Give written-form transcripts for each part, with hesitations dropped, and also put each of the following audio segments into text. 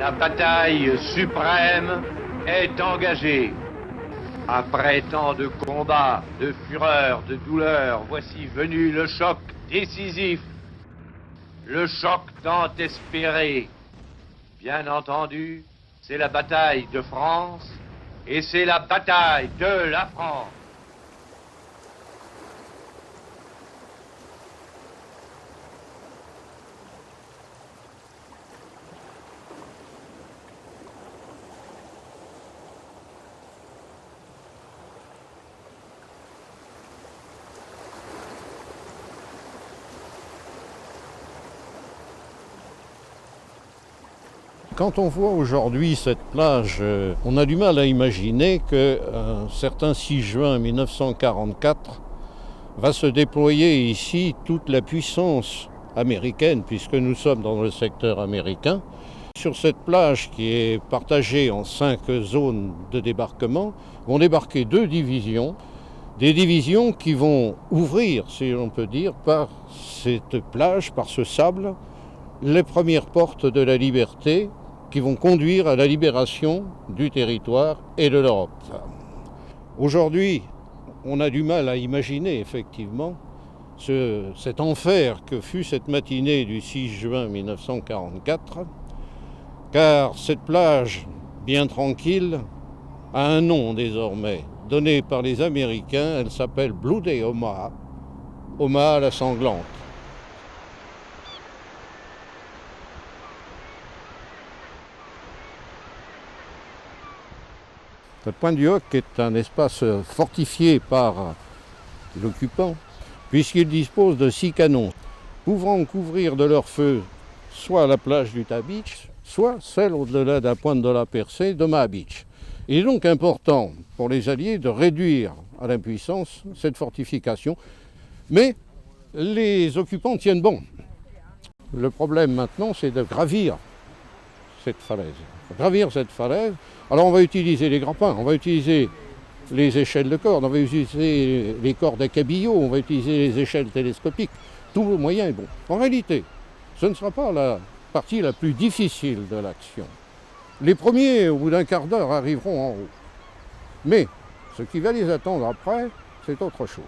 La bataille suprême est engagée. Après tant de combats, de fureur, de douleur, voici venu le choc décisif. Le choc tant espéré. Bien entendu, c'est la bataille de France et c'est la bataille de la France. Quand on voit aujourd'hui cette plage, on a du mal à imaginer qu'un certain 6 juin 1944 va se déployer ici toute la puissance américaine, puisque nous sommes dans le secteur américain. Sur cette plage qui est partagée en 5 zones de débarquement, vont débarquer 2 divisions, des divisions qui vont ouvrir, si l'on peut dire, par cette plage, par ce sable, les premières portes de la liberté, qui vont conduire à la libération du territoire et de l'Europe. Aujourd'hui, on a du mal à imaginer effectivement cet enfer que fut cette matinée du 6 juin 1944, car cette plage bien tranquille a un nom désormais, donné par les Américains. Elle s'appelle Bloody Omaha, Omaha la sanglante. Le Point du Hoc est un espace fortifié par l'occupant, puisqu'il dispose de 6 canons, pouvant couvrir de leur feu soit la plage d'Utah Beach, soit celle au-delà de la pointe de la Percée d'Omaha Beach. Il est donc important pour les Alliés de réduire à l'impuissance cette fortification, mais les occupants tiennent bon. Le problème maintenant, c'est de gravir cette falaise. Alors on va utiliser les grappins, on va utiliser les échelles de corde, on va utiliser les cordes à cabillaud, on va utiliser les échelles télescopiques. Tout le moyen est bon. En réalité, ce ne sera pas la partie la plus difficile de l'action. Les premiers, au bout d'un quart d'heure, arriveront en haut. Mais ce qui va les attendre après, c'est autre chose.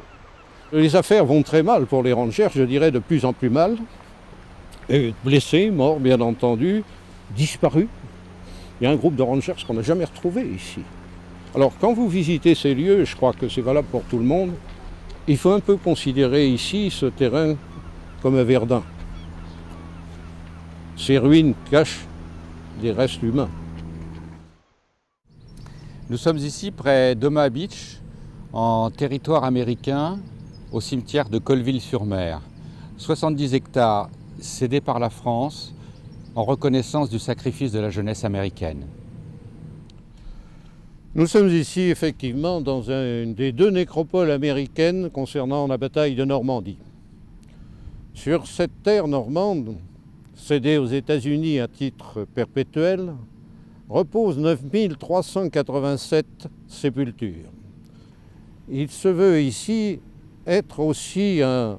Les affaires vont très mal pour les rangers, je dirais de plus en plus mal. Et blessés, morts bien entendu, disparus. Il y a un groupe de rangers qu'on n'a jamais retrouvé ici. Alors quand vous visitez ces lieux, je crois que c'est valable pour tout le monde, il faut un peu considérer ici ce terrain comme un Verdun. Ces ruines cachent des restes humains. Nous sommes ici près d'Omaha Beach, en territoire américain, au cimetière de Colville-sur-Mer. 70 hectares cédés par la France en reconnaissance du sacrifice de la jeunesse américaine. Nous sommes ici effectivement dans une des 2 nécropoles américaines concernant la bataille de Normandie. Sur cette terre normande, cédée aux États-Unis à titre perpétuel, reposent 9387 sépultures. Il se veut ici être aussi un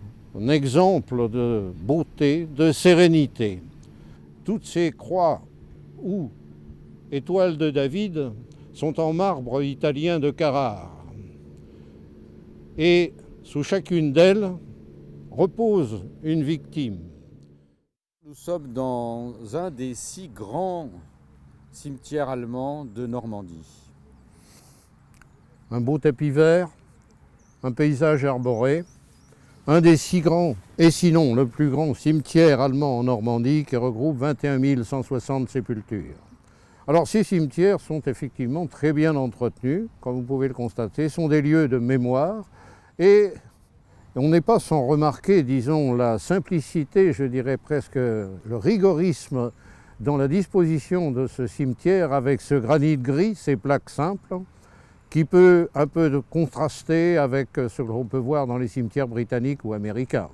exemple de beauté, de sérénité. Toutes ces croix ou étoiles de David sont en marbre italien de Carrare. Et sous chacune d'elles repose une victime. Nous sommes dans un des 6 grands cimetières allemands de Normandie. Un beau tapis vert, un paysage arboré, un des 6 grands, et sinon le plus grand cimetière allemand en Normandie qui regroupe 21 160 sépultures. Alors ces cimetières sont effectivement très bien entretenus, comme vous pouvez le constater, sont des lieux de mémoire et on n'est pas sans remarquer, disons, la simplicité, je dirais presque le rigorisme dans la disposition de ce cimetière avec ce granit gris, ces plaques simples, qui peut un peu contraster avec ce que l'on peut voir dans les cimetières britanniques ou américains.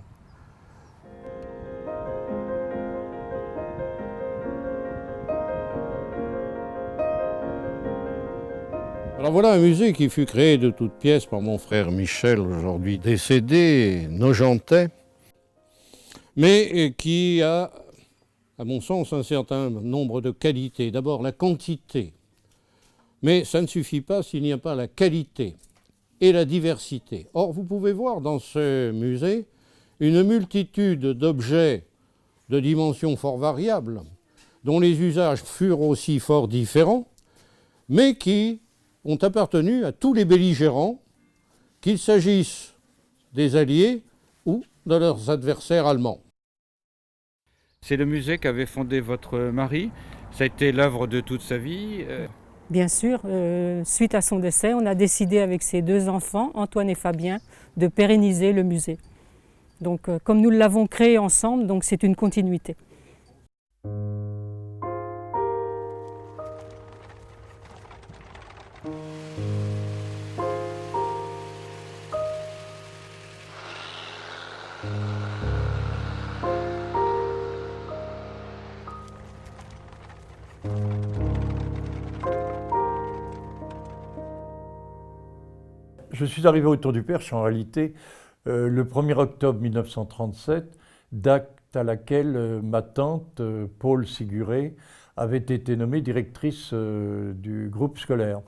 Alors voilà un musée qui fut créé de toutes pièces par mon frère Michel, aujourd'hui décédé, nojentais, mais qui a à mon sens, un certain nombre de qualités. D'abord, la quantité. Mais ça ne suffit pas s'il n'y a pas la qualité et la diversité. Or, vous pouvez voir dans ce musée une multitude d'objets de dimensions fort variables, dont les usages furent aussi fort différents, mais qui ont appartenu à tous les belligérants, qu'il s'agisse des Alliés ou de leurs adversaires allemands. C'est le musée qu'avait fondé votre mari. Ça a été l'œuvre de toute sa vie. Bien sûr, suite à son décès, on a décidé avec ses 2 enfants, Antoine et Fabien, de pérenniser le musée. Donc, comme nous l'avons créé ensemble, donc c'est une continuité. Je suis arrivé au Tour du Perche en réalité le 1er octobre 1937, date à laquelle ma tante, Paul Siguré, avait été nommée directrice du groupe scolaire.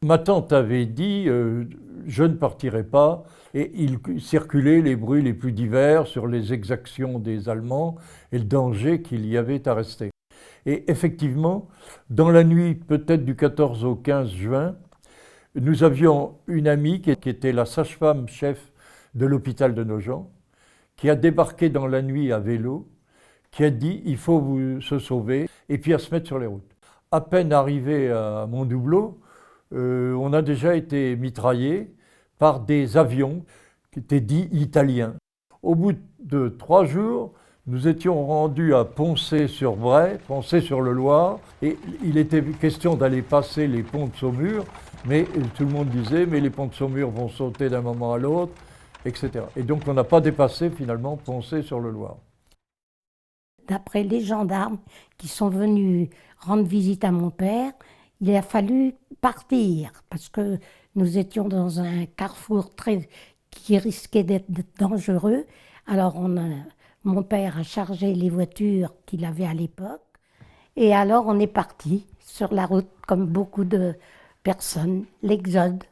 Ma tante avait dit « je ne partirai pas » et il circulait les bruits les plus divers sur les exactions des Allemands et le danger qu'il y avait à rester. Et effectivement, dans la nuit peut-être du 14 au 15 juin, nous avions une amie qui était la sage-femme chef de l'hôpital de Nogent, qui a débarqué dans la nuit à vélo, qui a dit « il faut se sauver » et puis à se mettre sur les routes. À peine arrivé à Mondoubleau, on a déjà été mitraillés par des avions qui étaient dits italiens. Au bout de 3 jours, nous étions rendus à Poncé-sur-Bray, Poncé-sur-le-Loir, et il était question d'aller passer les ponts de Saumur, mais tout le monde disait « mais les ponts de Saumur vont sauter d'un moment à l'autre », etc. Et donc on n'a pas dépassé finalement Poncé-sur-le-Loir. D'après les gendarmes qui sont venus rendre visite à mon père, il a fallu partir parce que nous étions dans un carrefour qui risquait d'être dangereux. Alors mon père a chargé les voitures qu'il avait à l'époque et alors on est parti sur la route comme beaucoup de personnes, l'exode.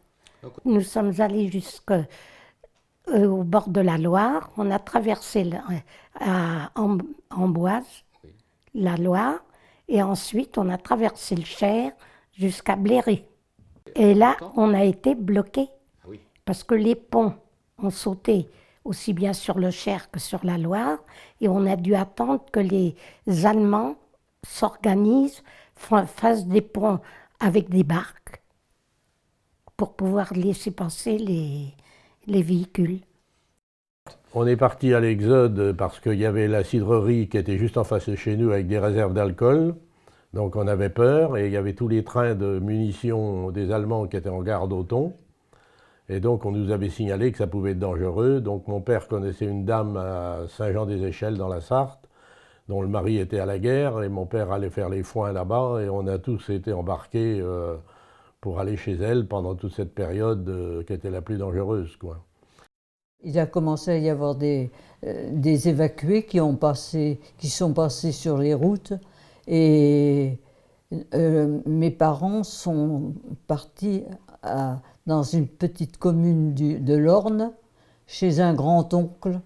Nous sommes allés jusqu'au bord de la Loire, on a traversé à Amboise, la Loire, et ensuite on a traversé le Cher jusqu'à Bléré. Et là, on a été bloqués, parce que les ponts ont sauté aussi bien sur le Cher que sur la Loire, et on a dû attendre que les Allemands s'organisent, fassent des ponts avec des barques, pour pouvoir laisser passer les véhicules. On est parti à l'Exode parce qu'il y avait la cidrerie qui était juste en face de chez nous avec des réserves d'alcool. Donc on avait peur et il y avait tous les trains de munitions des Allemands qui étaient en gare d'Auton. Et donc on nous avait signalé que ça pouvait être dangereux. Donc mon père connaissait une dame à Saint-Jean-des-Échelles dans la Sarthe, dont le mari était à la guerre et mon père allait faire les foins là-bas et on a tous été embarqués pour aller chez elle pendant toute cette période qui était la plus dangereuse, quoi. Il a commencé à y avoir des évacués qui sont passés sur les routes et mes parents sont partis dans une petite commune de l'Orne chez un grand-oncle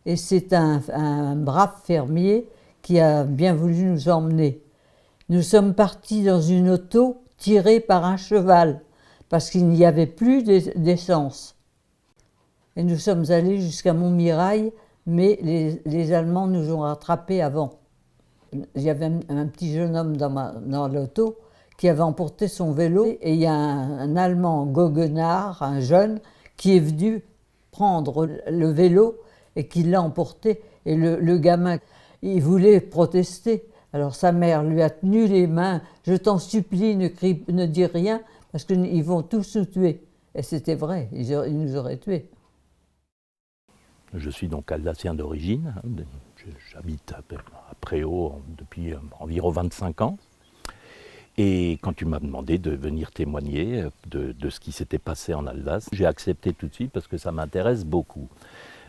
et c'est un brave fermier qui a bien voulu nous emmener. Nous sommes partis dans une auto tirée par un cheval parce qu'il n'y avait plus d'essence. Et nous sommes allés jusqu'à Montmirail, mais les Allemands nous ont rattrapés avant. Il y avait un petit jeune homme dans l'auto qui avait emporté son vélo et il y a un Allemand goguenard, un jeune, qui est venu prendre le vélo et qui l'a emporté. Et le gamin, il voulait protester. Alors sa mère lui a tenu les mains. « Je t'en supplie, ne dis rien, parce qu'ils vont tous nous tuer. » Et c'était vrai, ils nous auraient tués. Je suis donc alsacien d'origine, j'habite à Préaux depuis environ 25 ans. Et quand tu m'as demandé de venir témoigner de ce qui s'était passé en Alsace, j'ai accepté tout de suite parce que ça m'intéresse beaucoup.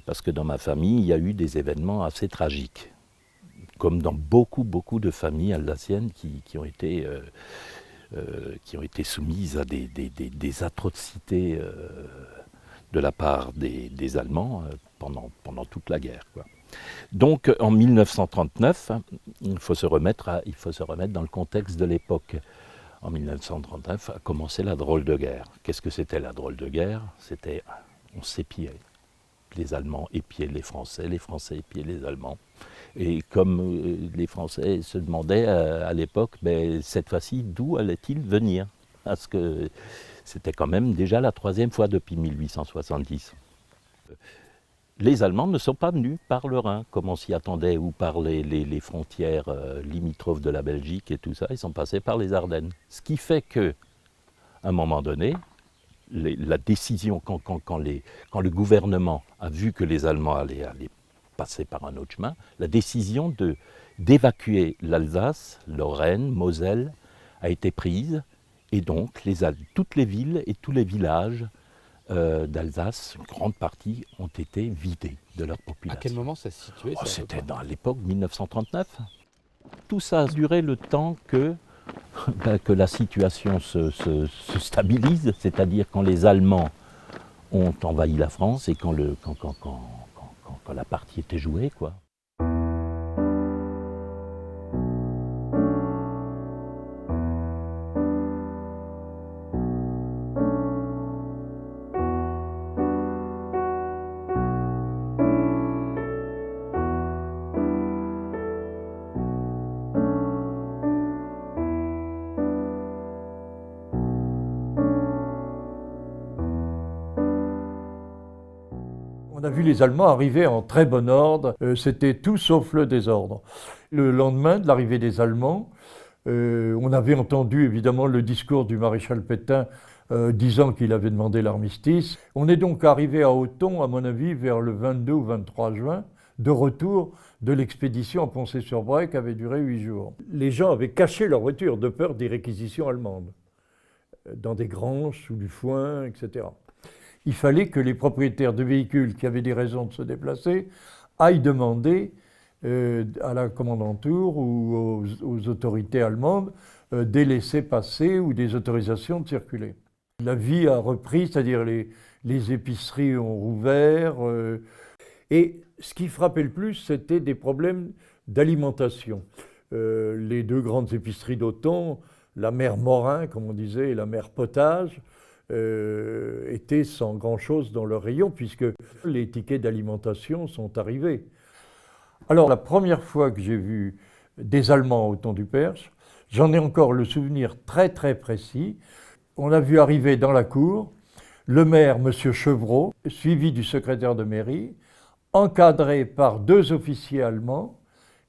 Parce que dans ma famille, il y a eu des événements assez tragiques comme dans beaucoup de familles alsaciennes qui ont été soumises à des atrocités de la part des Allemands pendant toute la guerre, quoi. Donc en 1939, il faut se remettre dans le contexte de l'époque. En 1939 a commencé la drôle de guerre. Qu'est-ce que c'était la drôle de guerre? C'était, on s'épiait. Les Allemands épiaient les Français épiaient les Allemands. Et comme les Français se demandaient à l'époque, cette fois-ci, d'où allait-il venir? Parce que c'était quand même déjà la 3e fois depuis 1870. Les Allemands ne sont pas venus par le Rhin, comme on s'y attendait, ou par les frontières limitrophes de la Belgique et tout ça. Ils sont passés par les Ardennes. Ce qui fait qu'à un moment donné, la décision, quand le gouvernement a vu que les Allemands allaient passer par un autre chemin, la décision d'évacuer l'Alsace, Lorraine, Moselle a été prise. Et donc, toutes les villes et tous les villages d'Alsace, une grande partie, ont été vidés de leur population. À quel moment ça se situait? C'était dans l'époque 1939. Tout ça a duré le temps que la situation se stabilise, c'est-à-dire quand les Allemands ont envahi la France et quand la partie était jouée, quoi. On a vu les Allemands arriver en très bon ordre, c'était tout sauf le désordre. Le lendemain de l'arrivée des Allemands, on avait entendu évidemment le discours du maréchal Pétain disant qu'il avait demandé l'armistice. On est donc arrivé à Auton, à mon avis, vers le 22 ou 23 juin, de retour de l'expédition à Poncé-sur-Braye qui avait duré 8 jours. Les gens avaient caché leur voiture de peur des réquisitions allemandes, dans des granges, sous du foin, etc. Il fallait que les propriétaires de véhicules qui avaient des raisons de se déplacer aillent demander à la commandanture ou aux autorités allemandes des laissez-passer ou des autorisations de circuler. La vie a repris, c'est-à-dire les épiceries ont rouvert. Et ce qui frappait le plus, c'était des problèmes d'alimentation. Les deux grandes épiceries d'Auton, la mère Morin, comme on disait, et la mère Potage, étaient sans grand-chose dans leur rayon, puisque les tickets d'alimentation sont arrivés. Alors, la première fois que j'ai vu des Allemands à Auton-du-Perche, j'en ai encore le souvenir très très précis. On a vu arriver dans la cour le maire, M. Chevreau, suivi du secrétaire de mairie, encadré par 2 officiers allemands,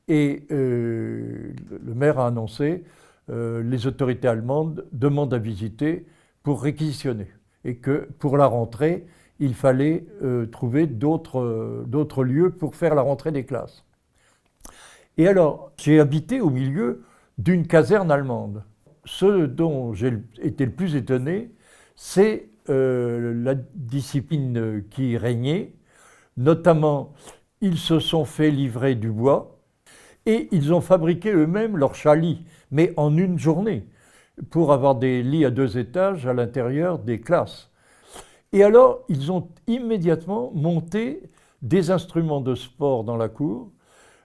et le maire a annoncé les autorités allemandes demandent à visiter pour réquisitionner, et que pour la rentrée, il fallait trouver d'autres lieux pour faire la rentrée des classes. Et alors, j'ai habité au milieu d'une caserne allemande. Ce dont j'ai été le plus étonné, c'est la discipline qui régnait. Notamment, ils se sont fait livrer du bois et ils ont fabriqué eux-mêmes leurs chalits, mais en une journée, pour avoir des lits à 2 étages à l'intérieur des classes. Et alors, ils ont immédiatement monté des instruments de sport dans la cour,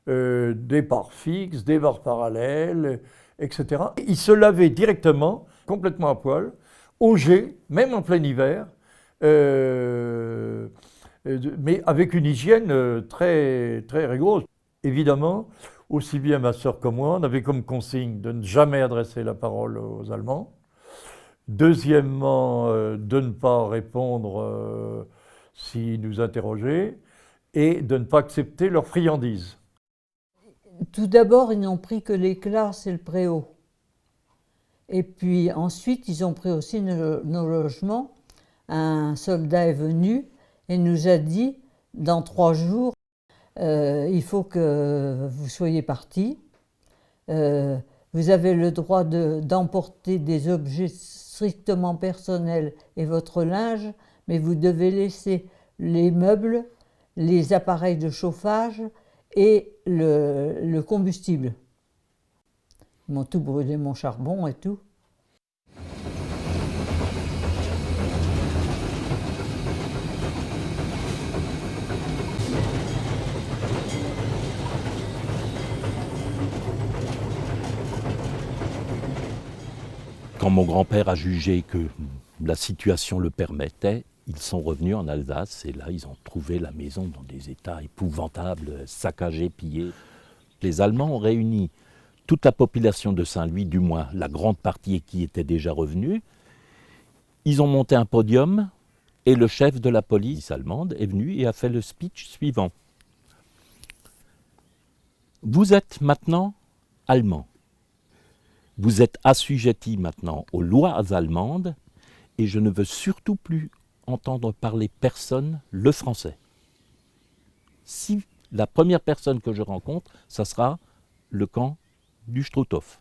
des barres fixes, des barres parallèles, etc. Ils se lavaient directement, complètement à poil, au jet, même en plein hiver, mais avec une hygiène très, très rigoureuse. Évidemment, aussi bien ma sœur que moi, on avait comme consigne de ne jamais adresser la parole aux Allemands. Deuxièmement, de ne pas répondre s'ils nous interrogeaient et de ne pas accepter leurs friandises. Tout d'abord, ils n'ont pris que les classes et le préau. Et puis ensuite, ils ont pris aussi nos logements. Un soldat est venu et nous a dit, dans 3 jours, il faut que vous soyez partis. Vous avez le droit d'emporter des objets strictement personnels et votre linge, mais vous devez laisser les meubles, les appareils de chauffage et le combustible. Ils m'ont tout brûlé, mon charbon et tout. Quand mon grand-père a jugé que la situation le permettait, ils sont revenus en Alsace et là, ils ont trouvé la maison dans des états épouvantables, saccagés, pillés. Les Allemands ont réuni toute la population de Saint-Louis, du moins la grande partie qui était déjà revenue. Ils ont monté un podium et le chef de la police allemande est venu et a fait le speech suivant. Vous êtes maintenant Allemands. Vous êtes assujettis maintenant aux lois allemandes et je ne veux surtout plus entendre parler personne le français. Si la première personne que je rencontre, ça sera le camp du Struthof.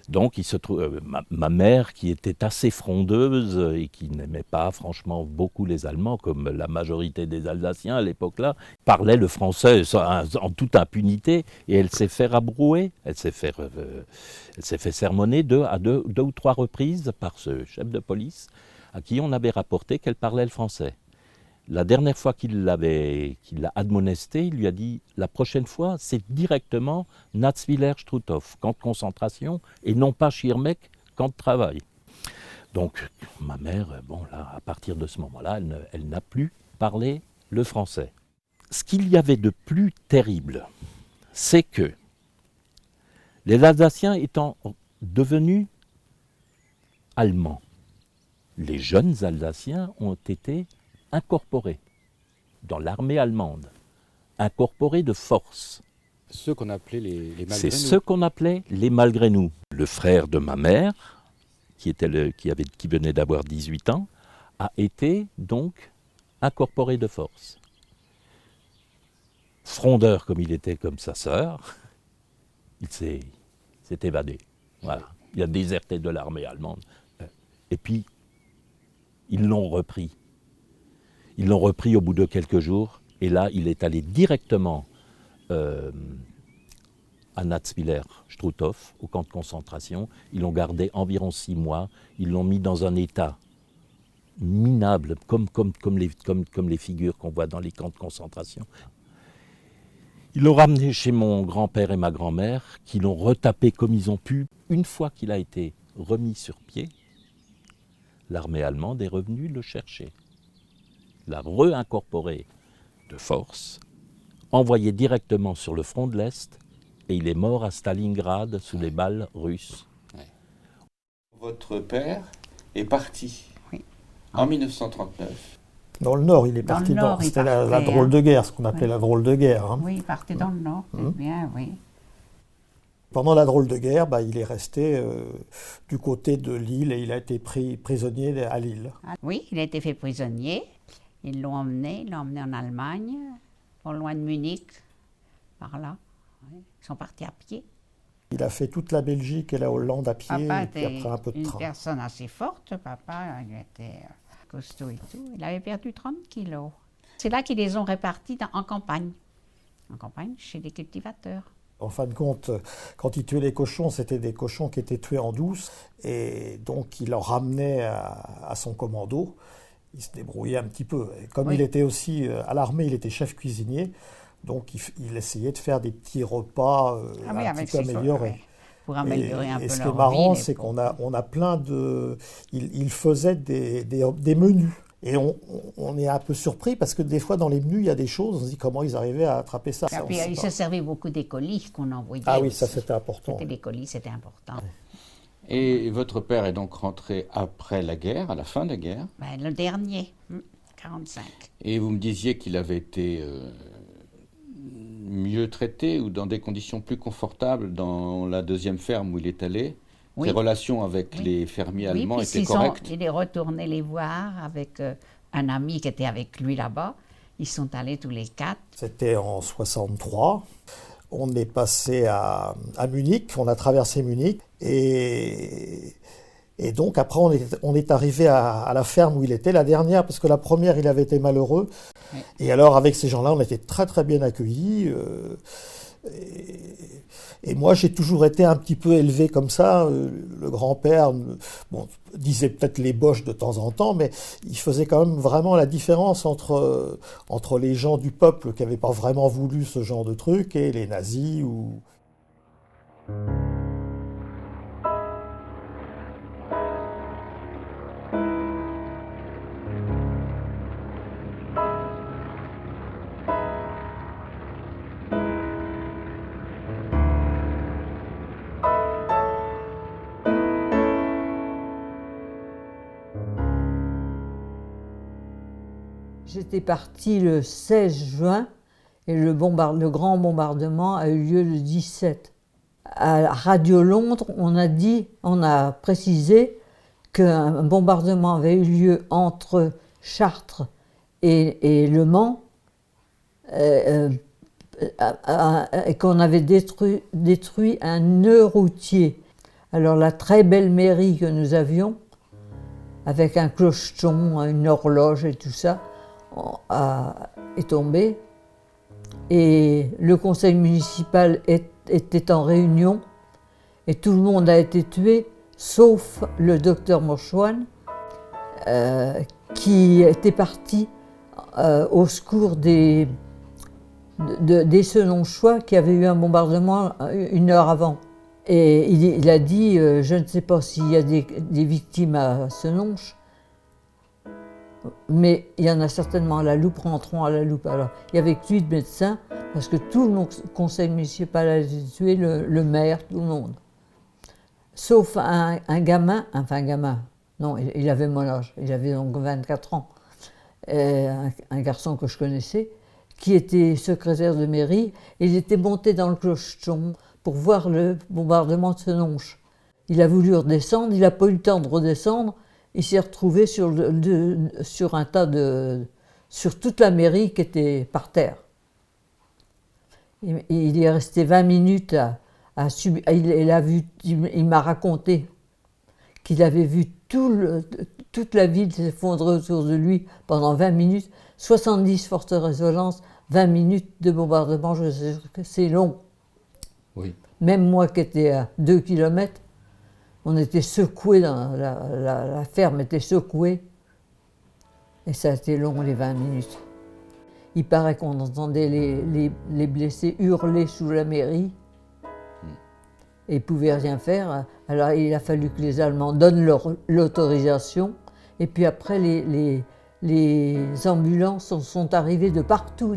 Donc il se trouve, ma mère qui était assez frondeuse et qui n'aimait pas franchement beaucoup les Allemands, comme la majorité des Alsaciens à l'époque-là, parlait le français en toute impunité et elle s'est fait rabrouer, elle s'est fait sermonner deux ou trois reprises par ce chef de police à qui on avait rapporté qu'elle parlait le français. La dernière fois qu'il l'a admonesté, il lui a dit « La prochaine fois, c'est directement Natzwiller-Struthof, camp de concentration, et non pas Schirmeck, camp de travail. » Donc, ma mère, bon là, à partir de ce moment-là, elle n'a plus parlé le français. Ce qu'il y avait de plus terrible, c'est que les Alsaciens étant devenus allemands, les jeunes Alsaciens ont été incorporés dans l'armée allemande, incorporés de force. Ceux qu'on appelait les malgré nous. C'est ceux qu'on appelait les malgré nous. Le frère de ma mère, qui venait d'avoir 18 ans, a été donc incorporé de force. Frondeur comme il était comme sa sœur, il s'est évadé. Voilà. Il a déserté de l'armée allemande. Et puis, ils l'ont repris. Ils l'ont repris au bout de quelques jours, et là, il est allé directement à Natzwiller-Struthof, au camp de concentration. Ils l'ont gardé environ 6 mois. Ils l'ont mis dans un état minable, comme les figures qu'on voit dans les camps de concentration. Ils l'ont ramené chez mon grand-père et ma grand-mère, qui l'ont retapé comme ils ont pu. Une fois qu'il a été remis sur pied, l'armée allemande est revenue le chercher, l'a réincorporé de force, envoyé directement sur le front de l'Est, et il est mort à Stalingrad sous les balles russes. Ouais. Votre père est parti en 1939. Dans le Nord, il est parti. C'était la drôle de guerre, ce qu'on appelait la drôle de guerre. Hein. Oui, il partait dans le Nord, c'est bien, oui. Pendant la drôle de guerre, il est resté du côté de Lille et il a été pris prisonnier à Lille. Oui, il a été fait prisonnier. Ils l'ont emmené en Allemagne, pas loin de Munich, par là. Ils sont partis à pied. Il a fait toute la Belgique et la Hollande à pied, Papa et puis après un peu de train. Une personne assez forte, papa, il était costaud et tout. Il avait perdu 30 kilos. C'est là qu'ils les ont répartis en campagne. En campagne, chez des cultivateurs. En fin de compte, quand il tuait les cochons, c'était des cochons qui étaient tués en douce. Et donc, il en ramenait à son commando. Il se débrouillait un petit peu. Et comme il était aussi à l'armée, il était chef cuisinier. Donc, il essayait de faire des petits repas un petit peu améliorés. Pour améliorer un peu leur vie. Et ce qui est marrant, c'est qu'on a plein de... Il faisait des menus. Et on est un peu surpris parce que des fois, dans les menus, il y a des choses, on se dit comment ils arrivaient à attraper ça. Et puis, il se servait beaucoup des colis qu'on envoyait. Ah oui, aussi. ça c'était important. Les colis, c'était important. Et votre père est donc rentré après la guerre, à la fin de la guerre. Le dernier, 45. Et vous me disiez qu'il avait été mieux traité ou dans des conditions plus confortables dans la deuxième ferme où il est allé. Oui. Les relations avec les fermiers allemands étaient correctes. Il est retourné les voir avec un ami qui était avec lui là-bas. Ils sont allés tous les 4. C'était en 63. On est passé à Munich, on a traversé Munich. Et donc après, on est arrivé à la ferme où il était, la dernière, parce que la première, il avait été malheureux. Oui. Et alors, avec ces gens-là, on était très très bien accueillis. Et moi, j'ai toujours été un petit peu élevé comme ça. Le grand-père disait peut-être les boches de temps en temps, mais il faisait quand même vraiment la différence entre les gens du peuple qui n'avaient pas vraiment voulu ce genre de truc et les nazis. J'étais partie le 16 juin et le grand bombardement a eu lieu le 17. À Radio Londres, on a précisé qu'un bombardement avait eu lieu entre Chartres et Le Mans et qu'on avait détruit un nœud routier. Alors la très belle mairie que nous avions, avec un clocheton, une horloge et tout ça, est tombé et le conseil municipal était en réunion et tout le monde a été tué sauf le docteur Morchouane qui était parti au secours des Senonchois qui avaient eu un bombardement 1 heure avant. Et il a dit je ne sais pas s'il y a des victimes à Senonches, mais il y en a certainement à la Loupe, rentrons à la Loupe. Alors, il y avait 8 médecins, parce que tout le conseil municipal a été tué, le maire, tout le monde. Sauf un gamin, non, il avait mon âge, il avait donc 24 ans, un garçon que je connaissais, qui était secrétaire de mairie, et il était monté dans le clocheton pour voir le bombardement de Senonches. Il a voulu redescendre, il n'a pas eu le temps de redescendre. Il s'est retrouvé sur un tas sur toute la mairie qui était par terre. Il est resté 20 minutes à subir. Il m'a raconté qu'il avait vu toute la ville s'effondrer autour de lui pendant 20 minutes, 70 fortes résonances, 20 minutes de bombardement, je sais que c'est long. Oui. Même moi qui étais à 2 km, on était secoués, la ferme était secouée. Et ça a été long, les 20 minutes. Il paraît qu'on entendait les blessés hurler sous la mairie. Et ils ne pouvaient rien faire. Alors il a fallu que les Allemands donnent l'autorisation. Et puis après, les ambulances sont arrivées de partout.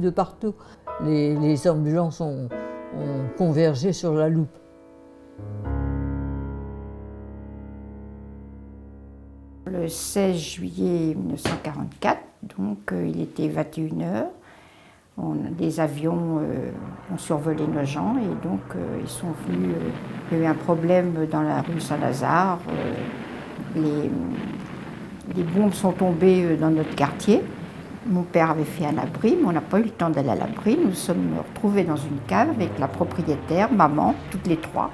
Les ambulances ont convergé sur la Loupe. Le 16 juillet 1944, donc il était 21h, des avions ont survolé nos gens et donc ils sont venus, il y a eu un problème dans la rue Saint-Lazare, les bombes sont tombées dans notre quartier. Mon père avait fait un abri, mais on n'a pas eu le temps d'aller à l'abri. Nous nous sommes retrouvés dans une cave avec la propriétaire, maman, toutes les trois.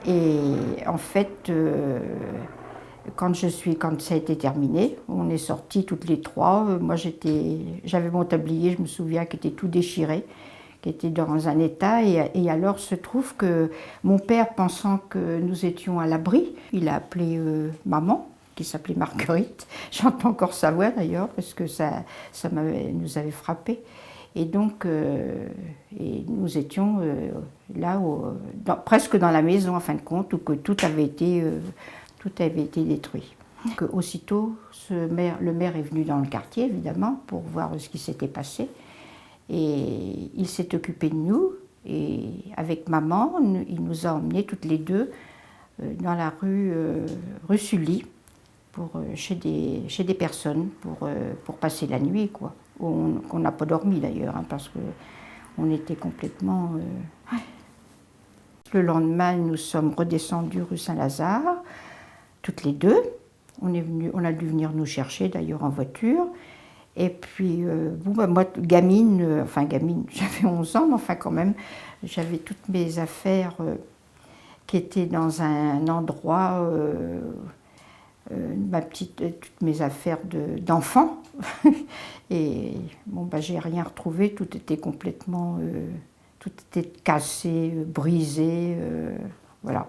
Et en fait, quand ça a été terminé, on est sortis toutes les trois. Moi, j'avais mon tablier, je me souviens, qui était tout déchiré, qui était dans un état. Et alors, se trouve que mon père, pensant que nous étions à l'abri, il a appelé maman, qui s'appelait Marguerite. J'entends encore sa voix d'ailleurs, parce que ça nous avait frappé. Et donc, nous étions là, presque dans la maison, en fin de compte, où que tout avait été détruit. Donc, aussitôt, le maire est venu dans le quartier, évidemment, pour voir ce qui s'était passé. Et il s'est occupé de nous. Et avec maman, il nous a emmenés toutes les deux dans la rue Sully, chez des personnes, pour passer la nuit, quoi. On n'a pas dormi d'ailleurs, hein, parce qu'on était complètement... Le lendemain, nous sommes redescendus rue Saint-Lazare, toutes les deux. On a dû venir nous chercher d'ailleurs en voiture. Et puis, moi, gamine, j'avais 11 ans, mais enfin quand même, j'avais toutes mes affaires qui étaient dans un endroit toutes mes affaires d'enfant. Et bon, bah, j'ai rien retrouvé, tout était complètement, tout était cassé, brisé, voilà.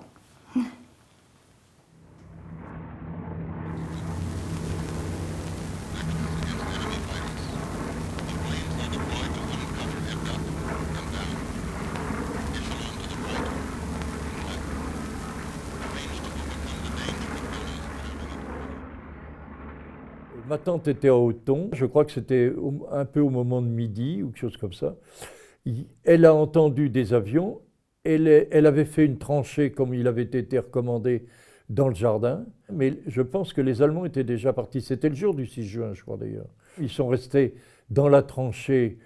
Ma tante était à Auton, je crois que c'était un peu au moment de midi ou quelque chose comme ça. Elle a entendu des avions, elle avait fait une tranchée comme il avait été recommandé dans le jardin, mais je pense que les Allemands étaient déjà partis. C'était le jour du 6 juin, je crois d'ailleurs. Ils sont restés dans la tranchée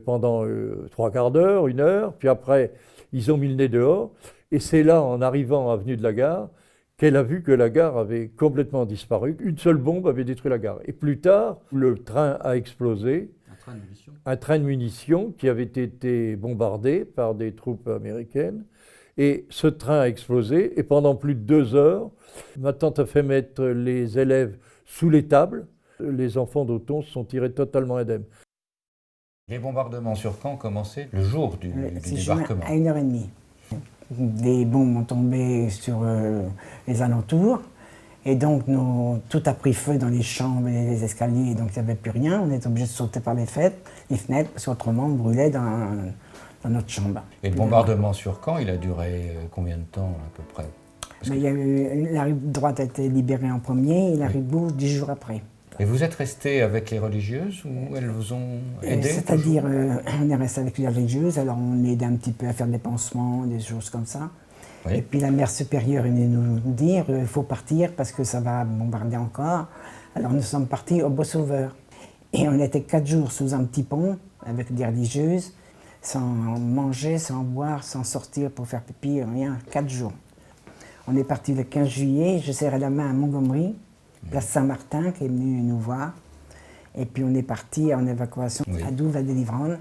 pendant 3 quarts d'heure, 1 heure, puis après ils ont mis le nez dehors, et c'est là, en arrivant à Avenue de la Gare, qu'elle a vu que la gare avait complètement disparu. Une seule bombe avait détruit la gare. Et plus tard, le train a explosé. Un train de munitions qui avait été bombardé par des troupes américaines. Et ce train a explosé. Et pendant plus de 2 heures, ma tante a fait mettre les élèves sous les tables. Les enfants d'Auton se sont tirés totalement indemnes. Les bombardements sur Caen commençaient le jour du débarquement. À 1h30. Des bombes ont tombé sur les alentours et donc tout a pris feu dans les chambres et les escaliers, donc il n'y avait plus rien. On était obligé de sauter par les fenêtres parce qu'autrement on brûlait dans notre chambre. Et le bombardement sur Caen, il a duré combien de temps à peu près? Mais il y a eu, la rive droite a été libérée en premier et la rive gauche 10 jours après. Et vous êtes resté avec les religieuses ou elles vous ont aidé? C'est-à-dire, on est resté avec les religieuses, alors on aidait un petit peu à faire des pansements, des choses comme ça. Oui. Et puis la mère supérieure est venue nous dire il faut partir parce que ça va bombarder encore. Alors nous sommes partis au Beau-Sauveur. Et on était 4 jours sous un petit pont avec des religieuses, sans manger, sans boire, sans sortir pour faire pipi, rien, 4 jours. On est parti le 15 juillet, je serrais la main à Montgomery, place Saint-Martin, qui est venu nous voir. Et puis on est parti en évacuation à Douve-la-Délivrande.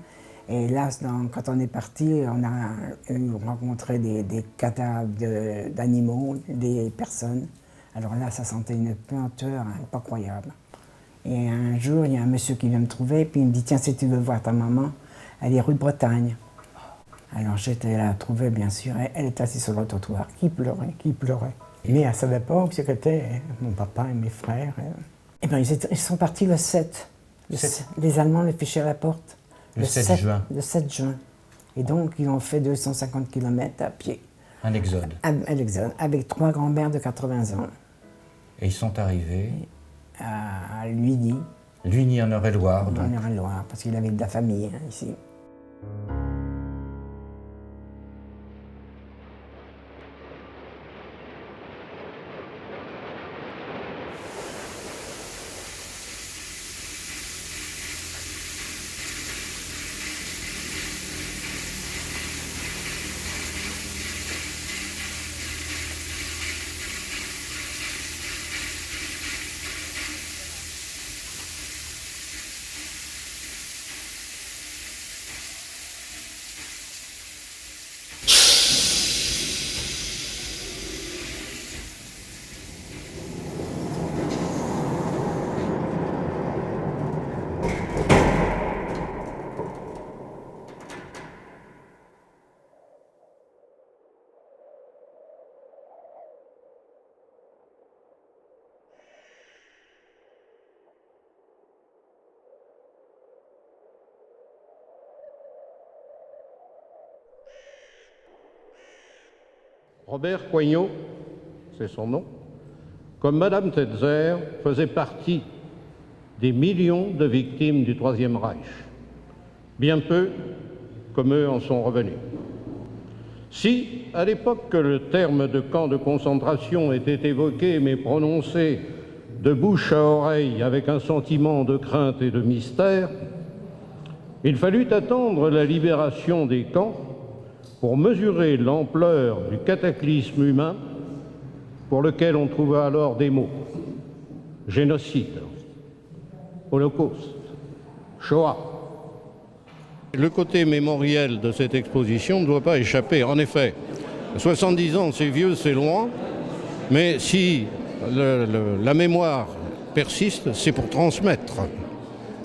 Et là, quand on est parti, on a rencontré des cadavres d'animaux, des personnes. Alors là, ça sentait une puanteur pas croyable. Et un jour, il y a un monsieur qui vient me trouver, puis il me dit « Tiens, si tu veux voir ta maman, elle est rue de Bretagne. » Alors j'étais là à trouver, bien sûr, et elle était assise sur le trottoir, qui pleurait. Mais elle ne savait pas où c'était mon papa et mes frères. Et bien, ils sont partis le 7. Les Allemands les fichaient à la porte. Le 7 juin. Le 7 juin. Et donc, ils ont fait 250 km à pied. Un exode. Un exode, avec 3 grands-mères de 80 ans. Et ils sont arrivés à Luigny. Luigny en Eure-et-Loire, donc. En Eure-et-Loire, parce qu'il avait de la famille ici. Robert Coignot, c'est son nom, comme Madame Tetzer, faisait partie des millions de victimes du Troisième Reich. Bien peu, comme eux, en sont revenus. Si, à l'époque que le terme de camp de concentration était évoqué mais prononcé de bouche à oreille avec un sentiment de crainte et de mystère, il fallut attendre la libération des camps pour mesurer l'ampleur du cataclysme humain pour lequel on trouva alors des mots. Génocide, Holocauste, Shoah. Le côté mémoriel de cette exposition ne doit pas échapper. En effet, 70 ans, c'est vieux, c'est loin, mais si la mémoire persiste, c'est pour transmettre.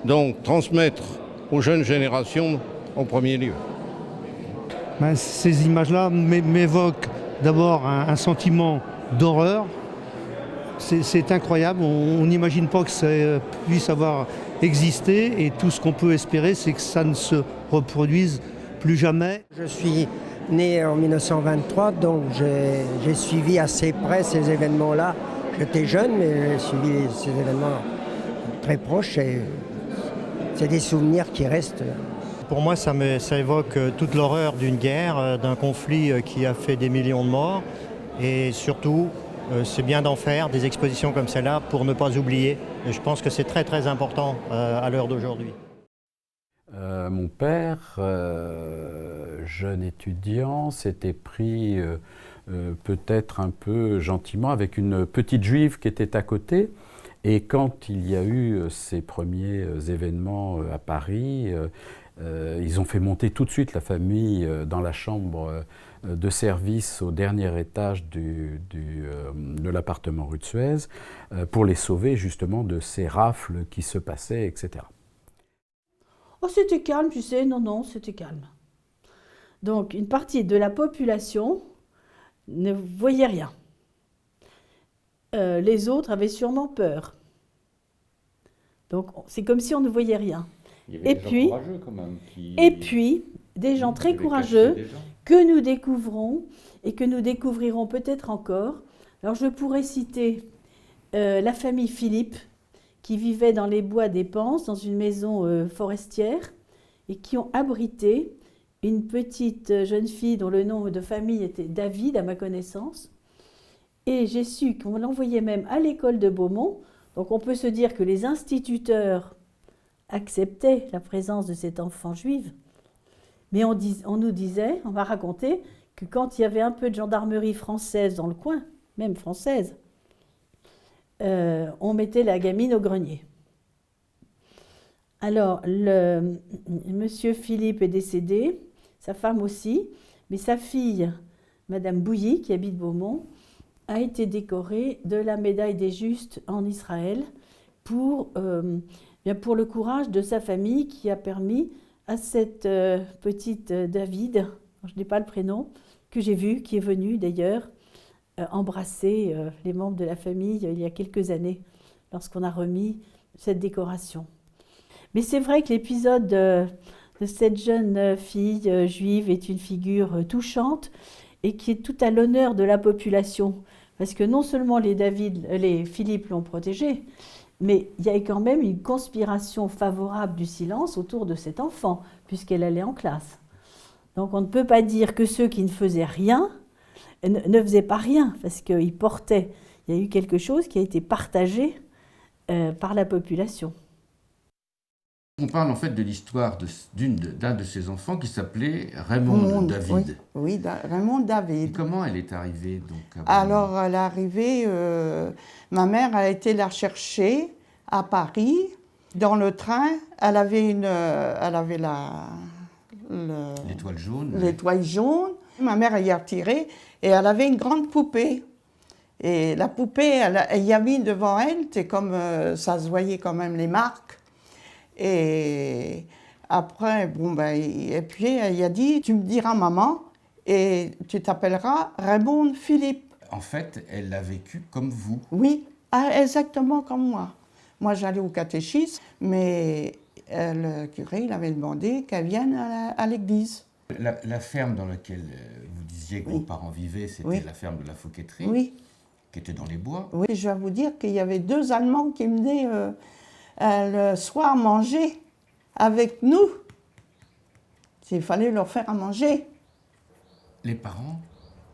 Donc transmettre aux jeunes générations en premier lieu. Ben, ces images-là m'évoquent d'abord un sentiment d'horreur. C'est incroyable, on n'imagine pas que ça puisse avoir existé et tout ce qu'on peut espérer, c'est que ça ne se reproduise plus jamais. Je suis né en 1923, donc j'ai suivi assez près ces événements-là. J'étais jeune, mais j'ai suivi ces événements très proches et c'est des souvenirs qui restent. Pour moi, ça évoque toute l'horreur d'une guerre, d'un conflit qui a fait des millions de morts. Et surtout, c'est bien d'en faire des expositions comme celle-là pour ne pas oublier. Et je pense que c'est très très important à l'heure d'aujourd'hui. Mon père, jeune étudiant, s'était pris peut-être un peu gentiment avec une petite juive qui était à côté. Et quand il y a eu ces premiers événements à Paris, ils ont fait monter tout de suite la famille dans la chambre de service au dernier étage de l'appartement rue de Suez pour les sauver justement de ces rafles qui se passaient, etc. Oh, c'était calme, tu sais, non, c'était calme. Donc, une partie de la population ne voyait rien. Les autres avaient sûrement peur. Donc, c'est comme si on ne voyait rien. Il y avait des gens courageux quand même. Et puis, des gens très courageux que nous découvrons et que nous découvrirons peut-être encore. Alors, je pourrais citer la famille Philippe, qui vivait dans les bois des Panses, dans une maison forestière, et qui ont abrité une petite jeune fille dont le nom de famille était David, à ma connaissance. Et j'ai su qu'on l'envoyait même à l'école de Beaumont. Donc on peut se dire que les instituteurs acceptaient la présence de cet enfant juif. Mais on nous disait, on m'a raconté, que quand il y avait un peu de gendarmerie française dans le coin, même française, on mettait la gamine au grenier. Alors, monsieur Philippe est décédé, sa femme aussi, mais sa fille, madame Bouilly, qui habite Beaumont, a été décorée de la médaille des Justes en Israël pour le courage de sa famille qui a permis à cette petite David, je n'ai pas le prénom, que j'ai vu, qui est venu d'ailleurs embrasser les membres de la famille il y a quelques années, lorsqu'on a remis cette décoration. Mais c'est vrai que l'épisode de cette jeune fille juive est une figure touchante et qui est tout à l'honneur de la population. Parce que non seulement les Philippe l'ont protégée, mais il y a quand même une conspiration favorable du silence autour de cet enfant, puisqu'elle allait en classe. Donc on ne peut pas dire que ceux qui ne faisaient rien ne faisaient pas rien, parce qu'ils portaient. Il y a eu quelque chose qui a été partagé par la population. On parle en fait de l'histoire d'un de ses enfants qui s'appelait Raymond David. Oui, Raymond David. Et comment elle est arrivée donc Alors, elle est arrivée, ma mère a été la chercher à Paris, dans le train. Elle avait l'étoile jaune. L'étoile jaune. Ma mère y a retiré et elle avait une grande poupée. Et la poupée, elle y a mis devant elle, c'est comme ça se voyait quand même les marques. Et après, et puis elle a dit, tu me diras maman et tu t'appelleras Raymond Philippe. En fait, elle l'a vécu comme vous. Oui, exactement comme moi. Moi, j'allais au catéchisme, mais le curé, il avait demandé qu'elle vienne à l'église. La ferme dans laquelle vous disiez que vos parents vivaient, c'était la ferme de la Fouquetterie, qui était dans les bois. Oui, je vais vous dire qu'il y avait 2 Allemands qui venaient le soir manger avec nous. Il fallait leur faire à manger. Les parents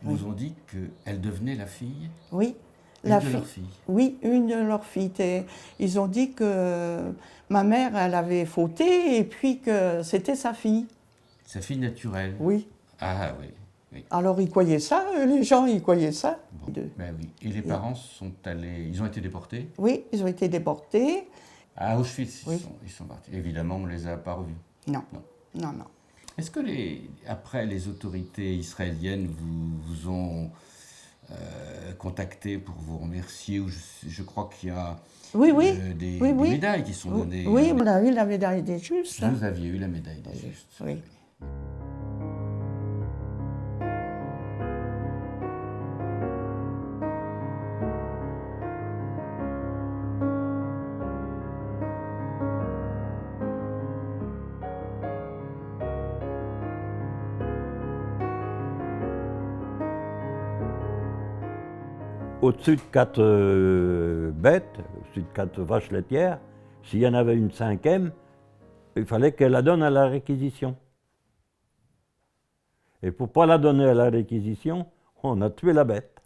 vous ont dit qu'elle devenait la fille? Oui. Une de leurs filles? Oui, une de leurs filles. Ils ont dit que ma mère, elle avait fauté et puis que c'était sa fille. Sa fille naturelle? Oui. Ah oui. Oui. Alors ils croyaient ça, les gens, ils croyaient ça. Bon, ben oui. Et les parents ils ont été déportés? Oui, ils ont été déportés. À Auschwitz, ils sont partis. Évidemment, on ne les a pas revus. Non. Est-ce que après, les autorités israéliennes vous ont contactés pour vous remercier, ou je crois qu'il y a des médailles qui sont données. Oui, on a eu la médaille des justes. Vous aviez eu la médaille des justes. Oui. Au-dessus de 4 bêtes, au-dessus de 4 vaches laitières, s'il y en avait une 5e, il fallait qu'elle la donne à la réquisition. Et pour ne pas la donner à la réquisition, on a tué la bête.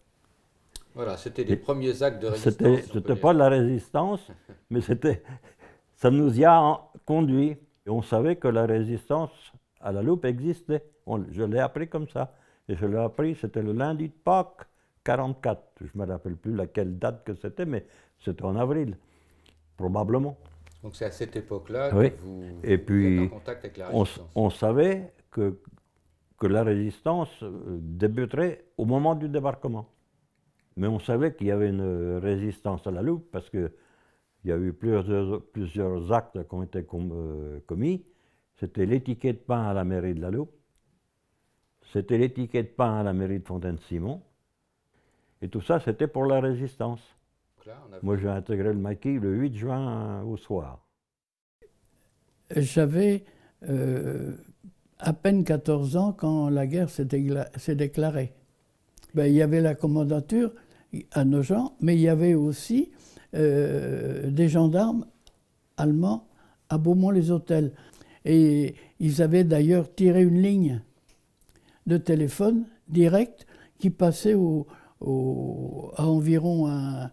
Voilà, c'était les premiers actes de résistance. C'était pas de la résistance, mais ça nous y a conduit. Et on savait que la résistance à la loupe existait. Je l'ai appris comme ça. Et je l'ai appris, c'était le lundi de Pâques 44. Je ne me rappelle plus laquelle date que c'était, mais c'était en avril, probablement. Donc c'est à cette époque-là oui. que vous puis, êtes en contact avec la résistance. On savait que la résistance débuterait au moment du débarquement. Mais on savait qu'il y avait une résistance à la loupe parce qu'il y a eu plusieurs actes qui ont été commis. C'était l'étiquette de pain à la mairie de la Loupe, c'était l'étiquette de pain à la mairie de Fontaine-Simon, et tout ça c'était pour la résistance. Moi j'ai intégré le maquis le 8 juin au soir. J'avais à peine 14 ans quand la guerre s'est déclarée. Ben, il y avait la commandature à Nogent, mais il y avait aussi des gendarmes allemands à Beaumont-les-Hôtels. Et ils avaient d'ailleurs tiré une ligne de téléphone direct qui passait à environ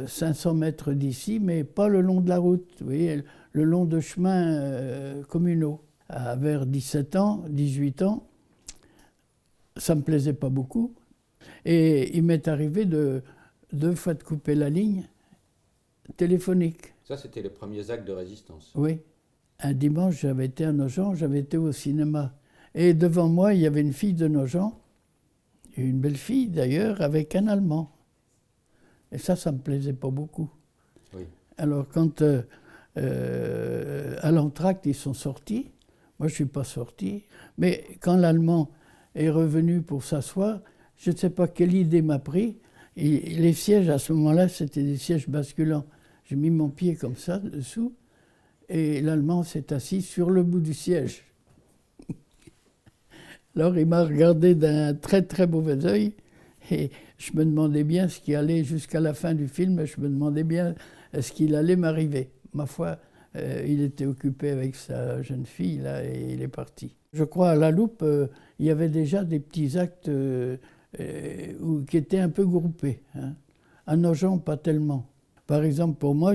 500 mètres d'ici, mais pas le long de la route, vous voyez, le long de chemins communaux. Vers 17 ans, 18 ans, ça ne me plaisait pas beaucoup. Et il m'est arrivé 2 fois de couper la ligne téléphonique. Ça, c'était les premiers actes de résistance. Oui. Un dimanche, j'avais été à Nogent, j'avais été au cinéma. Et devant moi, il y avait une fille de Nogent, une belle fille d'ailleurs, avec un Allemand. Et ça me plaisait pas beaucoup. Oui. Alors quand à l'entracte, ils sont sortis, moi je ne suis pas sorti, mais quand l'Allemand est revenu pour s'asseoir, je ne sais pas quelle idée m'a pris, et les sièges à ce moment-là, c'était des sièges basculants. J'ai mis mon pied comme ça dessous, et l'Allemand s'est assis sur le bout du siège. Alors il m'a regardé d'un très très mauvais œil, et je me demandais bien ce qui allait, jusqu'à la fin du film, je me demandais bien ce qu'il allait m'arriver. Ma foi, il était occupé avec sa jeune fille, là, et il est parti. Je crois à la Loupe, il y avait déjà des petits actes qui étaient un peu groupés. Hein. À Nogent, pas tellement. Par exemple, pour moi,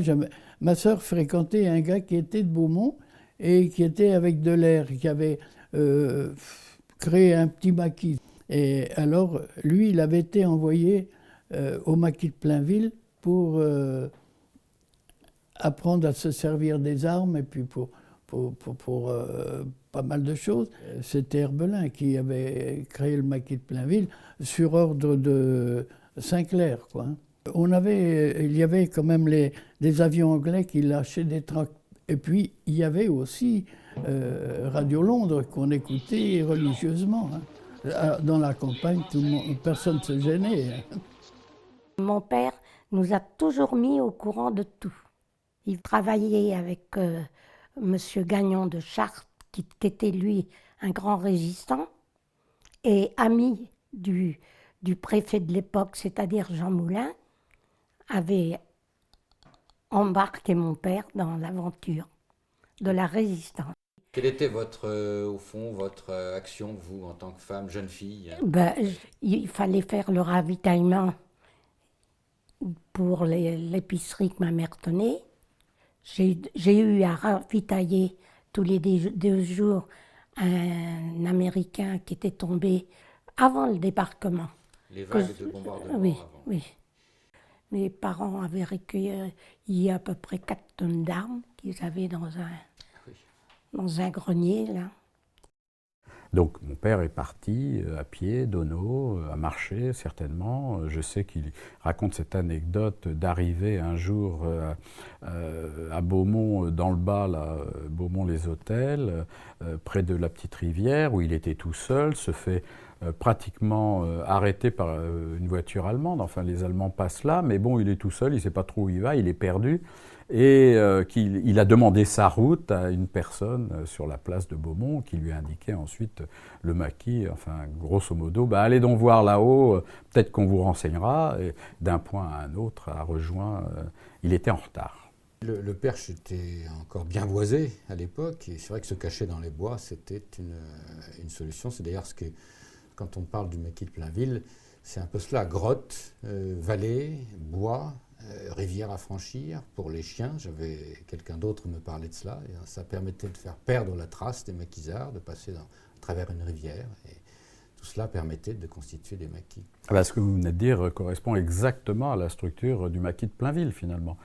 ma sœur fréquentait un gars qui était de Beaumont et qui était avec Delair, qui avait créé un petit maquis. Et alors, lui, il avait été envoyé au maquis de Plainville pour apprendre à se servir des armes et puis pour pas mal de choses. C'était Herbelin qui avait créé le maquis de Plainville sur ordre de Sinclair, quoi. Il y avait quand même des avions anglais qui lâchaient des tracts. Et puis, il y avait aussi Radio Londres qu'on écoutait religieusement. Hein. Dans la campagne, personne ne se gênait. Hein. Mon père nous a toujours mis au courant de tout. Il travaillait avec M. Gagnon de Chartres, qui était lui un grand résistant, et ami du préfet de l'époque, c'est-à-dire Jean Moulin, avait embarqué mon père dans l'aventure de la résistance. Quelle était au fond, votre action, vous, en tant que femme, jeune fille? Il fallait faire le ravitaillement pour l'épicerie que ma mère tenait. J'ai eu à ravitailler tous les 2 jours un Américain qui était tombé avant le débarquement. Les vagues de bombardement oui, avant. Oui. Mes parents avaient recueilli à peu près 4 tonnes d'armes qu'ils avaient dans un grenier, là. Donc mon père est parti à pied, d'Auneau, à marcher certainement. Je sais qu'il raconte cette anecdote d'arriver un jour à Beaumont, dans le bas, là, Beaumont-les-Hôtels, près de la petite rivière, où il était tout seul, se fait pratiquement arrêté par une voiture allemande. Enfin, les Allemands passent là, mais bon, il est tout seul, il ne sait pas trop où il va, il est perdu. Et il a demandé sa route à une personne sur la place de Beaumont qui lui a indiqué ensuite le maquis, enfin grosso modo, allez donc voir là-haut, peut-être qu'on vous renseignera. Et d'un point à un autre, a rejoint, il était en retard. Le Perche était encore bien boisé à l'époque, et c'est vrai que se cacher dans les bois, c'était une solution. C'est d'ailleurs ce que, quand on parle du maquis de Plainville, c'est un peu cela, grotte, vallée, bois, rivière à franchir pour les chiens. J'avais quelqu'un d'autre me parlait de cela, et ça permettait de faire perdre la trace des maquisards, de passer à travers une rivière, et tout cela permettait de constituer des maquis. Ce que vous venez de dire correspond exactement à la structure du maquis de Plainville, finalement.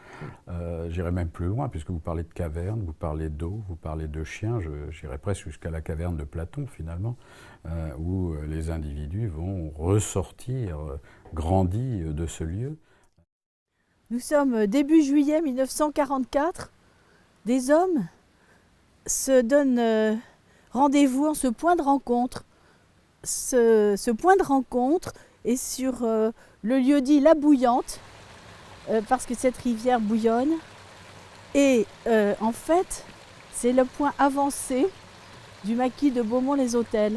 J'irai même plus loin, puisque vous parlez de caverne, vous parlez d'eau, vous parlez de chiens, j'irai presque jusqu'à la caverne de Platon, finalement, où les individus vont ressortir grandis de ce lieu. Nous sommes début juillet 1944. Des hommes se donnent rendez-vous en ce point de rencontre. Ce point de rencontre est sur le lieu dit La Bouillante, parce que cette rivière bouillonne. Et en fait, c'est le point avancé du maquis de Beaumont-les-Hôtels.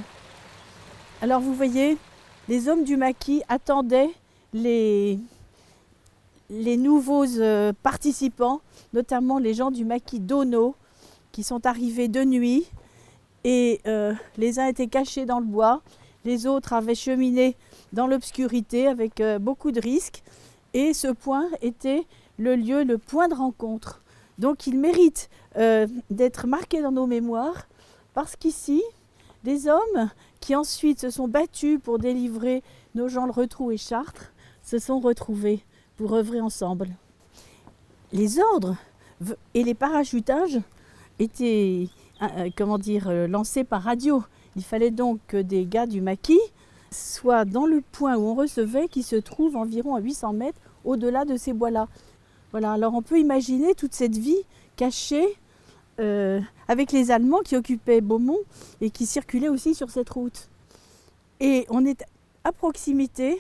Alors vous voyez, les hommes du maquis attendaient les nouveaux participants, notamment les gens du maquis d'Auneau, qui sont arrivés de nuit. Et les uns étaient cachés dans le bois, les autres avaient cheminé dans l'obscurité avec beaucoup de risques. Et ce point était le point de rencontre. Donc il mérite d'être marqué dans nos mémoires, parce qu'ici, des hommes qui ensuite se sont battus pour délivrer Nogent-le-Rotrou et Chartres se sont retrouvés pour œuvrer ensemble. Les ordres et les parachutages étaient lancés par radio. Il fallait donc que des gars du maquis soient dans le point où on recevait, qui se trouve environ à 800 mètres au-delà de ces bois-là. Voilà, alors on peut imaginer toute cette vie cachée avec les Allemands qui occupaient Beaumont et qui circulaient aussi sur cette route. Et on est à proximité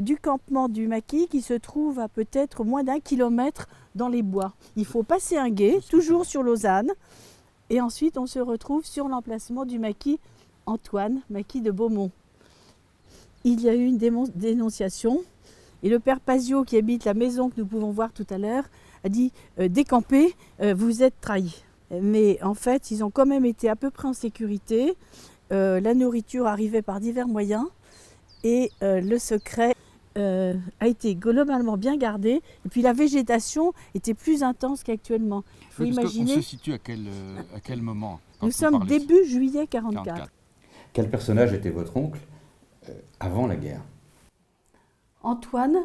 du campement du maquis, qui se trouve à peut-être moins d'1 kilomètre dans les bois. Il faut passer un gué, toujours sur Lausanne, et ensuite on se retrouve sur l'emplacement du maquis Antoine, maquis de Beaumont. Il y a eu une dénonciation, et le père Pazio, qui habite la maison que nous pouvons voir tout à l'heure, a dit « Décampez, vous êtes trahis ». Mais en fait, ils ont quand même été à peu près en sécurité. La nourriture arrivait par divers moyens. Et le secret a été globalement bien gardé. Et puis la végétation était plus intense qu'actuellement. Il faut imaginer... On se situe à quel moment? Nous sommes début juillet 1944. Quel personnage était votre oncle avant la guerre? Antoine,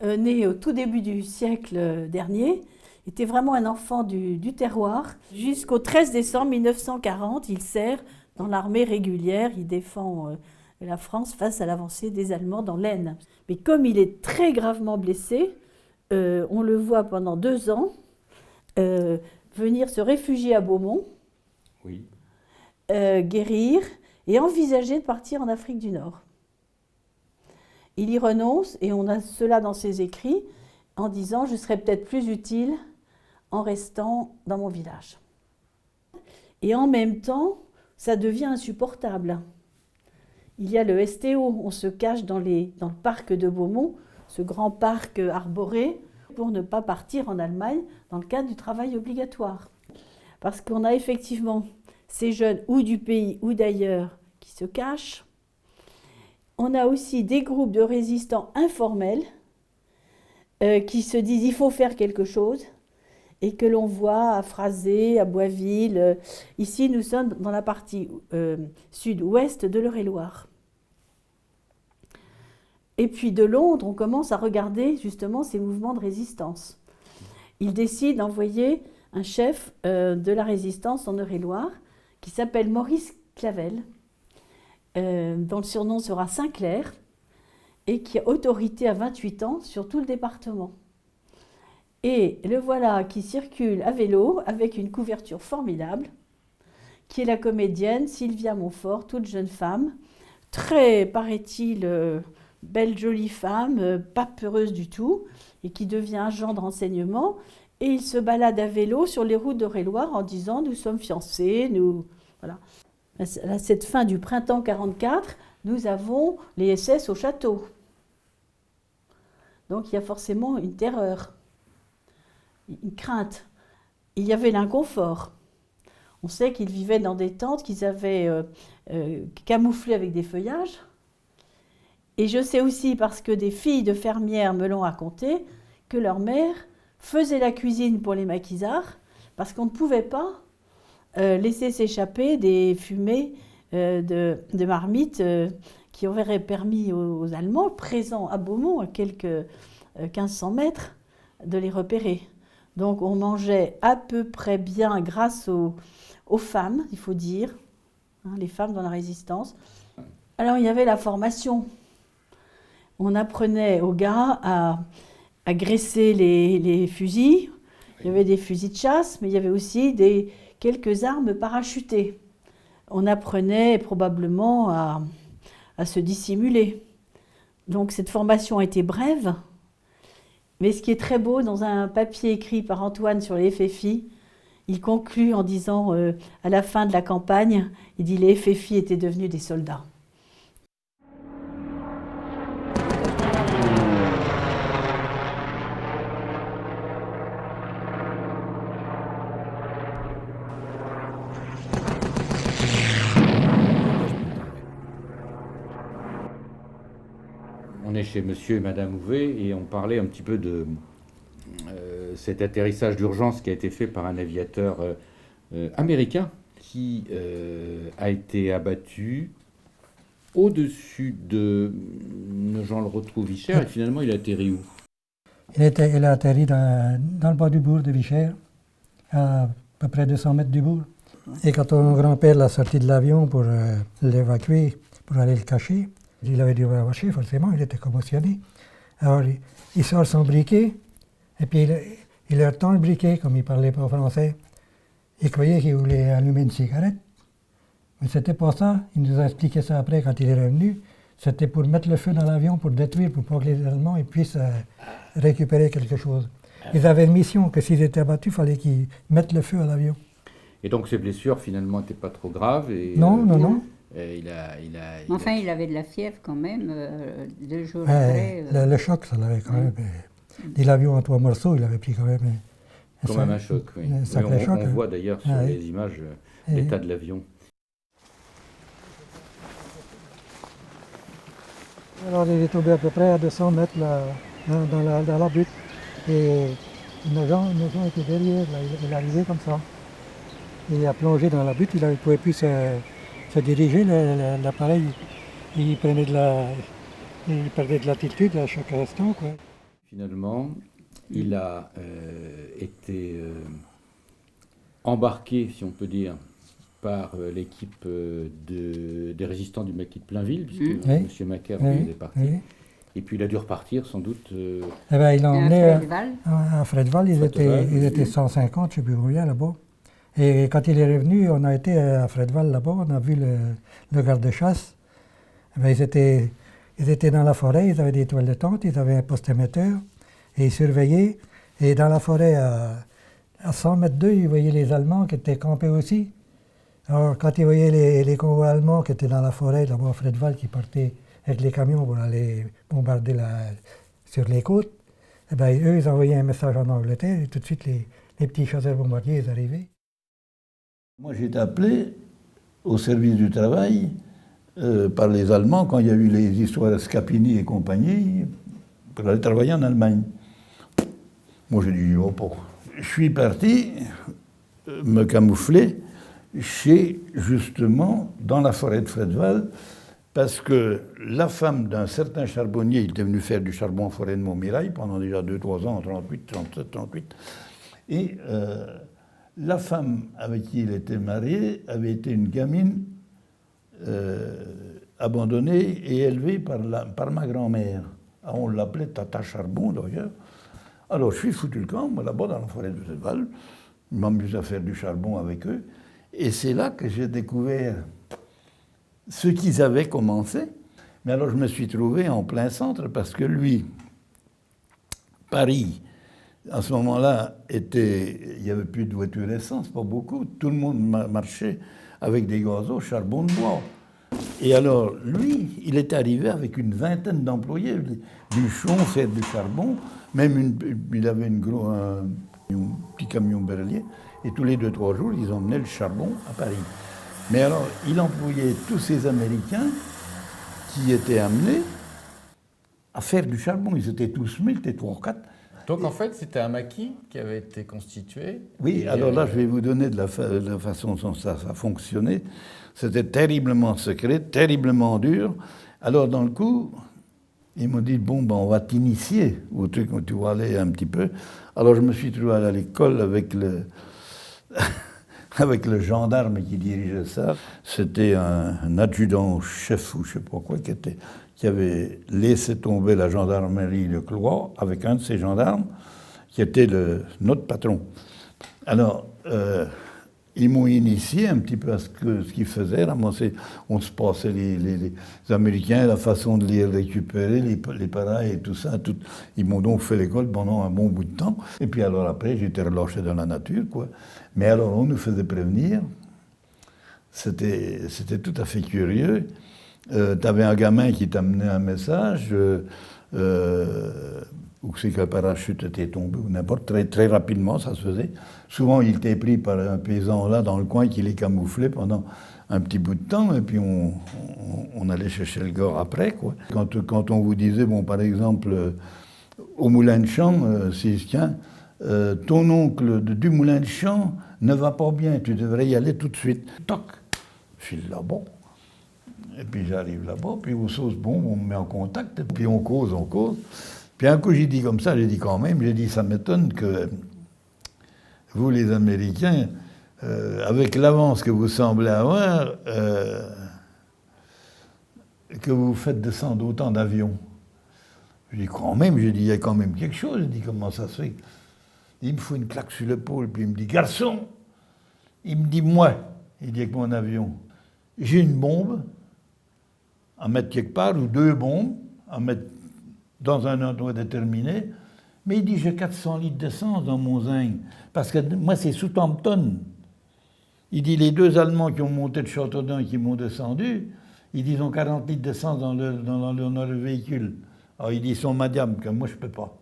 né au tout début du siècle dernier, était vraiment un enfant du terroir. Jusqu'au 13 décembre 1940, il sert dans l'armée régulière. Il défend... la France face à l'avancée des Allemands dans l'Aisne. Mais comme il est très gravement blessé, on le voit pendant 2 ans venir se réfugier à Beaumont, guérir et envisager de partir en Afrique du Nord. Il y renonce, et on a cela dans ses écrits, en disant « Je serais peut-être plus utile en restant dans mon village ». Et en même temps, ça devient insupportable. Il y a le STO, on se cache dans le parc de Beaumont, ce grand parc arboré, pour ne pas partir en Allemagne dans le cadre du travail obligatoire. Parce qu'on a effectivement ces jeunes, ou du pays ou d'ailleurs, qui se cachent. On a aussi des groupes de résistants informels qui se disent « il faut faire quelque chose », et que l'on voit à Phrasé, à Boisville. Ici, nous sommes dans la partie sud-ouest de l'Eure-et-Loire. Et puis de Londres, on commence à regarder justement ces mouvements de résistance. Ils décident d'envoyer un chef de la résistance en Eure-et-Loire, qui s'appelle Maurice Clavel, dont le surnom sera Sinclair, et qui a autorité à 28 ans sur tout le département. Et le voilà qui circule à vélo avec une couverture formidable, qui est la comédienne Sylvia Montfort, toute jeune femme, très, paraît-il, belle, jolie femme, pas peureuse du tout, et qui devient agent de renseignement. Et il se balade à vélo sur les routes d'Eure-et-Loir en disant « nous sommes fiancés ». Voilà. À cette fin du printemps 44, nous avons les SS au château. Donc il y a forcément une terreur, une crainte. Il y avait l'inconfort. On sait qu'ils vivaient dans des tentes qu'ils avaient camouflées avec des feuillages. Et je sais aussi, parce que des filles de fermières me l'ont raconté, que leur mère faisait la cuisine pour les maquisards, parce qu'on ne pouvait pas laisser s'échapper des fumées de marmites qui auraient permis aux Allemands, présents à Beaumont, à quelques 1500 mètres, de les repérer. Donc on mangeait à peu près bien grâce aux femmes, il faut dire, hein, les femmes dans la résistance. Alors il y avait la formation. On apprenait aux gars à graisser les fusils. Il y avait des fusils de chasse, mais il y avait aussi quelques armes parachutées. On apprenait probablement à se dissimuler. Donc cette formation a été brève, mais ce qui est très beau, dans un papier écrit par Antoine sur les FFI, il conclut en disant, à la fin de la campagne, il dit « les FFI étaient devenus des soldats ». On est chez monsieur et madame Houvet et on parlait un petit peu de cet atterrissage d'urgence qui a été fait par un aviateur américain qui a été abattu au-dessus de Nogent-le-Rotrou-Vichères et finalement il a atterri où? Il a atterri dans le bas du bourg de Vichères, à peu près 200 mètres du bourg. Et quand mon grand-père l'a sorti de l'avion pour l'évacuer, pour aller le cacher, il avait dû vacher, forcément, il était commotionné. Alors il sort son briquet, et puis il leur tend le briquet, comme il ne parlait pas français. Il croyait qu'il voulait allumer une cigarette. Mais c'était pas ça. Il nous a expliqué ça après, quand il est revenu. C'était pour mettre le feu dans l'avion, pour détruire, pour pas que les Allemands puissent récupérer quelque chose. Ils avaient une mission, que s'ils étaient abattus, il fallait qu'ils mettent le feu à l'avion. Et donc ses blessures, finalement, n'étaient pas trop graves et, Non. Enfin, il avait de la fièvre quand même, 2 jours après. Le choc, ça l'avait quand même. Il l'a vu en 3 morceaux, il avait pris quand même. Un choc, oui. On voit d'ailleurs sur les images l'état de l'avion. Alors il est tombé à peu près à 200 mètres là, dans la butte. Et Nogent était derrière, là, il est arrivé comme ça. Il a plongé dans la butte, il ne pouvait plus se diriger, l'appareil, il perdait de l'altitude à chaque instant, quoi. Finalement, il a été embarqué, si on peut dire, par l'équipe des résistants du maquis de Plainville, puisque M. Macaire est parti. Oui. Et puis il a dû repartir, sans doute. Il l'a emmené à Fredval, ils étaient 150, je ne sais plus combien, là-bas. Et quand il est revenu, on a été à Fredval, là-bas, on a vu le garde-chasse. Ils étaient dans la forêt, ils avaient des toiles de tente, ils avaient un poste émetteur, et ils surveillaient. Et dans la forêt, à 100 mètres d'eux, ils voyaient les Allemands qui étaient campés aussi. Alors, quand ils voyaient les convois allemands qui étaient dans la forêt, là-bas à Fredval, qui partaient avec les camions pour aller bombarder sur les côtes, eux, ils envoyaient un message en Angleterre, et tout de suite, les petits chasseurs bombardiers, ils arrivaient. Moi, j'ai été appelé au service du travail par les Allemands quand il y a eu les histoires de Scapini et compagnie pour aller travailler en Allemagne. Moi, j'ai dit, oh, pourquoi? Je suis parti me camoufler justement, dans la forêt de Fredval, parce que la femme d'un certain charbonnier, il était venu faire du charbon en forêt de Montmirail pendant déjà 2-3 ans, en 38, 37, 38, et la femme avec qui il était marié avait été une gamine abandonné et élevé par ma grand-mère. On l'appelait Tata Charbon d'ailleurs. Alors je suis foutu le camp, moi, là-bas dans la forêt de Céval. Je m'amuse à faire du charbon avec eux. Et c'est là que j'ai découvert ce qu'ils avaient commencé. Mais alors je me suis trouvé en plein centre parce que lui, Paris, à ce moment-là, il n'y avait plus de voitures essence, pas beaucoup. Tout le monde marchait avec des gazos, charbon de bois. Et alors, lui, il est arrivé avec une vingtaine d'employés, du chon, faire du charbon, même il avait un petit camion berlier, et tous les 2-3 jours, ils emmenaient le charbon à Paris. Mais alors, il employait tous ces Américains qui étaient amenés à faire du charbon. Ils étaient tous 1000, ils étaient 3 ou 4. Donc en fait, c'était un maquis qui avait été constitué. Oui, alors là, je vais vous donner de la façon dont ça a fonctionné. C'était terriblement secret, terriblement dur. Alors dans le coup, ils m'ont dit, bon, ben, on va t'initier au truc où tu vas aller un petit peu. Alors je me suis trouvé à l'école avec avec le gendarme qui dirigeait ça. C'était un adjudant-chef ou je ne sais pas quoi qui avait laissé tomber la gendarmerie de Cloix avec un de ses gendarmes qui était notre patron. Alors, ils m'ont initié un petit peu à ce qu'ils faisaient. Là, moi, on se passait les Américains, la façon de les récupérer, les paras et tout ça. Ils m'ont donc fait l'école pendant un bon bout de temps. Et puis alors après, j'étais relâché dans la nature, quoi. Mais alors, on nous faisait prévenir. C'était tout à fait curieux. T'avais un gamin qui t'amenait un message, ou c'est qu'un parachute était tombé, ou n'importe, très, très rapidement, ça se faisait. Souvent, il était pris par un paysan là, dans le coin, qui les camouflait pendant un petit bout de temps, et puis on allait chercher le gars après, quoi. Quand on vous disait, bon, par exemple, au Moulin de Champ, tiens, ton oncle du Moulin de Champ ne va pas bien, tu devrais y aller tout de suite. Toc, je file là-bas. Et puis j'arrive là-bas, puis aux sauces bombes, on me met en contact, et puis on cause. Puis un coup, j'ai dit comme ça, j'ai dit quand même, ça m'étonne que vous, les Américains, avec l'avance que vous semblez avoir, que vous faites descendre autant d'avions. Je dis quand même, il y a quand même quelque chose. Je dis, comment ça se fait? Il me fout une claque sur l'épaule, puis il me dit, garçon, il me dit, moi, il dit avec mon avion, j'ai une bombe à mettre quelque part, ou 2 bombes à mettre dans un endroit déterminé, mais il dit, j'ai 400 litres d'essence dans mon zinc, parce que moi, c'est Southampton. Il dit, les 2 Allemands qui ont monté de Châteaudun et qui m'ont descendu, ils disent, ils ont 40 litres d'essence dans le véhicule. Alors il dit, ils sont madiables, que moi, je ne peux pas.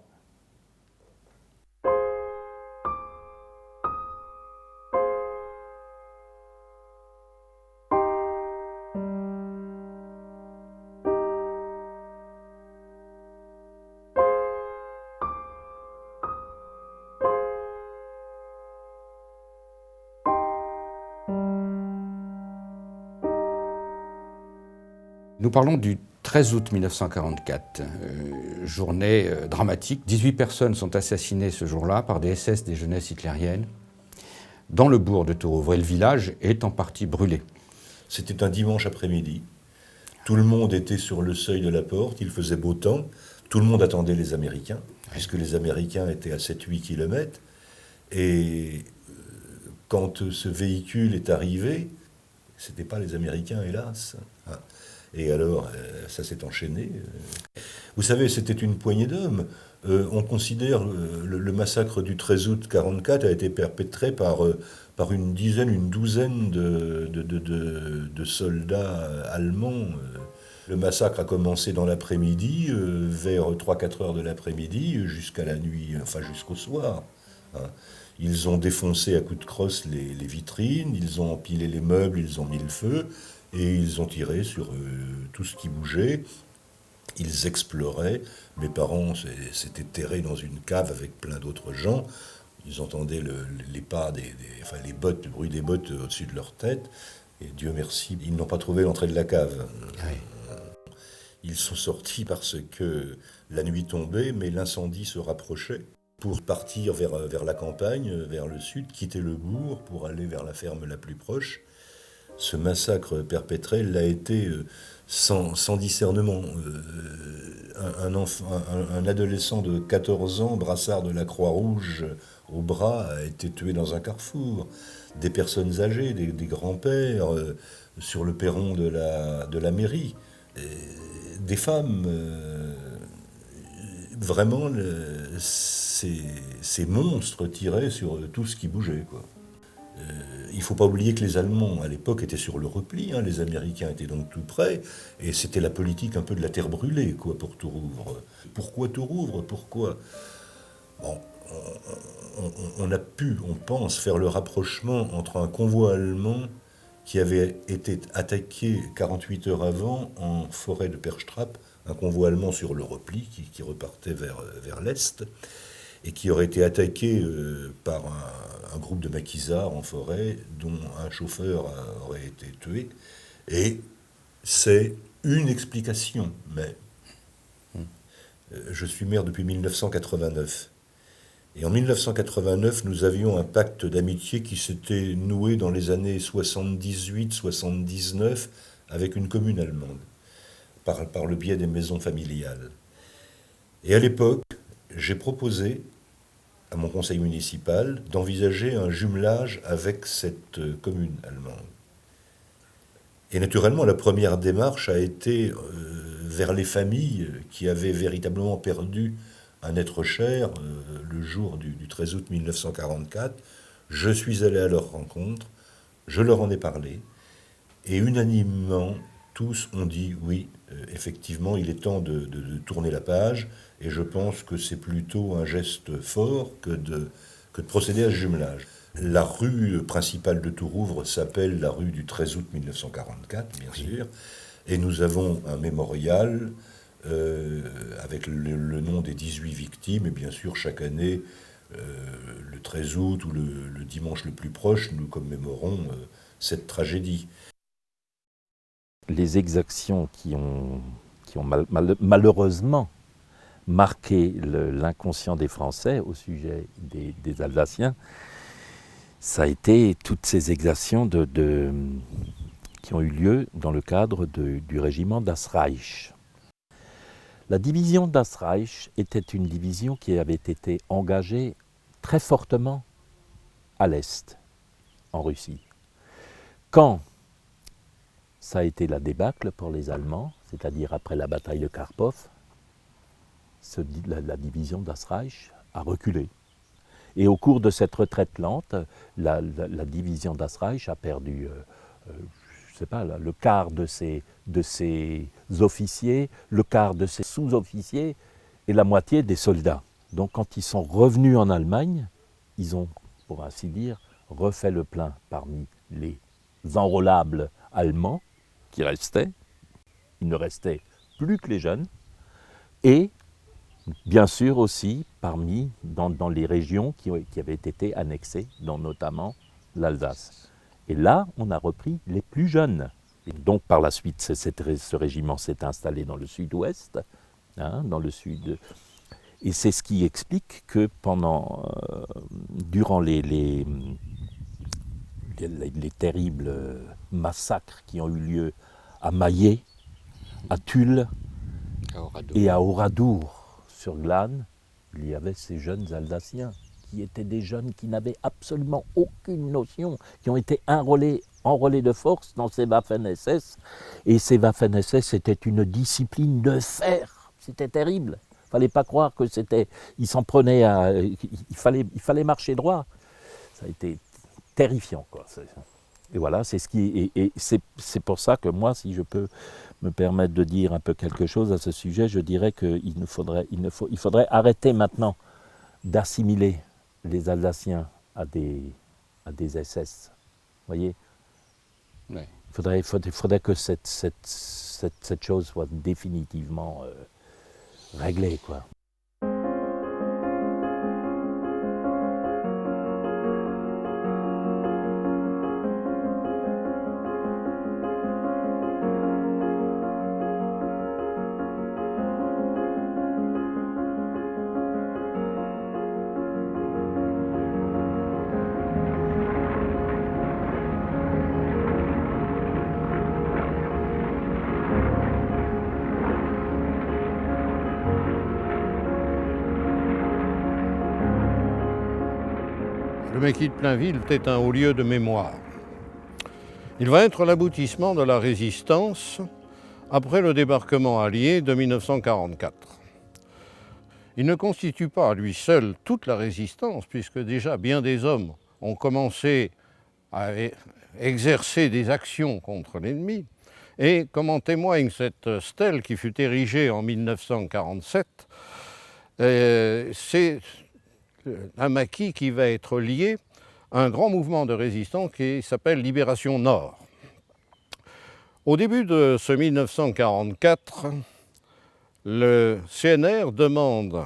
Nous parlons du 13 août 1944, journée dramatique. 18 personnes sont assassinées ce jour-là par des SS des jeunesses hitlériennes dans le bourg de Tourouvre. Et le village est en partie brûlé. C'était un dimanche après-midi. Tout le monde était sur le seuil de la porte, il faisait beau temps. Tout le monde attendait les Américains, puisque les Américains étaient à 7-8 kilomètres. Et quand ce véhicule est arrivé, ce n'étaient pas les Américains, hélas. Et alors, ça s'est enchaîné. Vous savez, c'était une poignée d'hommes. On considère le massacre du 13 août 1944 a été perpétré par une dizaine, une douzaine de soldats allemands. Le massacre a commencé dans l'après-midi, vers 3-4 heures de l'après-midi, jusqu'à la nuit, enfin jusqu'au soir. Ils ont défoncé à coups de crosse les vitrines, ils ont empilé les meubles, ils ont mis le feu. Et ils ont tiré sur tout ce qui bougeait. Ils exploraient. Mes parents s'étaient terrés dans une cave avec plein d'autres gens. Ils entendaient les pas, les bottes, le bruit des bottes au-dessus de leur tête. Et Dieu merci, ils n'ont pas trouvé l'entrée de la cave. Oui. Ils sont sortis parce que la nuit tombait, mais l'incendie se rapprochait. Pour partir vers la campagne, vers le sud, quitter le bourg pour aller vers la ferme la plus proche. ce massacre perpétré l'a été sans discernement. Un adolescent de 14 ans, brassard de la Croix-Rouge au bras, a été tué dans un carrefour. Des personnes âgées, des grands-pères, sur le perron de la mairie. Des femmes, vraiment, ces monstres tiraient sur tout ce qui bougeait, quoi. Il ne faut pas oublier que les Allemands, à l'époque, étaient sur le repli, hein. Les Américains étaient donc tout près, et c'était la politique un peu de la terre brûlée, quoi, pour Tourouvre. Pourquoi Tourouvre? Pourquoi? Bon, on a pu, on pense, faire le rapprochement entre un convoi allemand qui avait été attaqué 48 heures avant en forêt de Perchtrap, un convoi allemand sur le repli qui repartait vers l'est, et qui aurait été attaqué par un groupe de maquisards en forêt, dont un chauffeur aurait été tué. Et c'est une explication, mais je suis maire depuis 1989. Et en 1989, nous avions un pacte d'amitié qui s'était noué dans les années 78-79 avec une commune allemande, par le biais des maisons familiales. Et à l'époque, j'ai proposé à mon conseil municipal d'envisager un jumelage avec cette commune allemande. Et naturellement, la première démarche a été vers les familles qui avaient véritablement perdu un être cher le jour du 13 août 1944. Je suis allé à leur rencontre, je leur en ai parlé, et unanimement, tous ont dit oui, effectivement, il est temps de tourner la page, et je pense que c'est plutôt un geste fort que de procéder à ce jumelage. La rue principale de Tourouvre s'appelle la rue du 13 août 1944, bien sûr, et nous avons un mémorial avec le nom des 18 victimes, et bien sûr, chaque année, le 13 août ou le dimanche le plus proche, nous commémorons cette tragédie. Les exactions qui ont malheureusement marqué l'inconscient des Français au sujet des Alsaciens, ça a été toutes ces exactions qui ont eu lieu dans le cadre du régiment Das Reich. La division Das Reich était une division qui avait été engagée très fortement à l'Est, en Russie. Quand ça a été la débâcle pour les Allemands, c'est-à-dire après la bataille de Kharkov, la division Das Reich a reculé. Et au cours de cette retraite lente, la division Das Reich a perdu, je sais pas, le quart de ses officiers, le quart de ses sous-officiers et la moitié des soldats. Donc quand ils sont revenus en Allemagne, ils ont, pour ainsi dire, refait le plein parmi les enrôlables allemands qui restaient. Il ne restait plus que les jeunes. Et bien sûr aussi dans les régions qui avaient été annexées, dont notamment l'Alsace. Et là, on a repris les plus jeunes. Et donc par la suite, ce régiment s'est installé dans le sud-ouest, hein, dans le sud. Et c'est ce qui explique que durant les terribles massacres qui ont eu lieu à Maillet, à Tulle et à Oradour sur Glane, il y avait ces jeunes Alsaciens qui étaient des jeunes qui n'avaient absolument aucune notion, qui ont été enrôlés de force dans ces Waffen-SS. Et ces Waffen-SS, c'était une discipline de fer. C'était terrible. Il ne fallait pas croire que c'était... Ils s'en prenaient à... Il fallait marcher droit. Ça a été terrifiant, quoi. Et voilà, c'est ce qui... Et c'est pour ça que moi, si je peux me permettre de dire un peu quelque chose à ce sujet, je dirais qu'il faudrait arrêter maintenant d'assimiler les Alsaciens à des SS. Vous voyez? Ouais. Il faudrait que cette chose soit définitivement réglée, quoi. Le maquis de Plainville est un haut lieu de mémoire. Il va être l'aboutissement de la résistance après le débarquement allié de 1944. Il ne constitue pas à lui seul toute la résistance, puisque déjà bien des hommes ont commencé à exercer des actions contre l'ennemi. Et comme en témoigne cette stèle qui fut érigée en 1947, c'est un maquis qui va être lié à un grand mouvement de résistance qui s'appelle Libération Nord. Au début de ce 1944, le CNR demande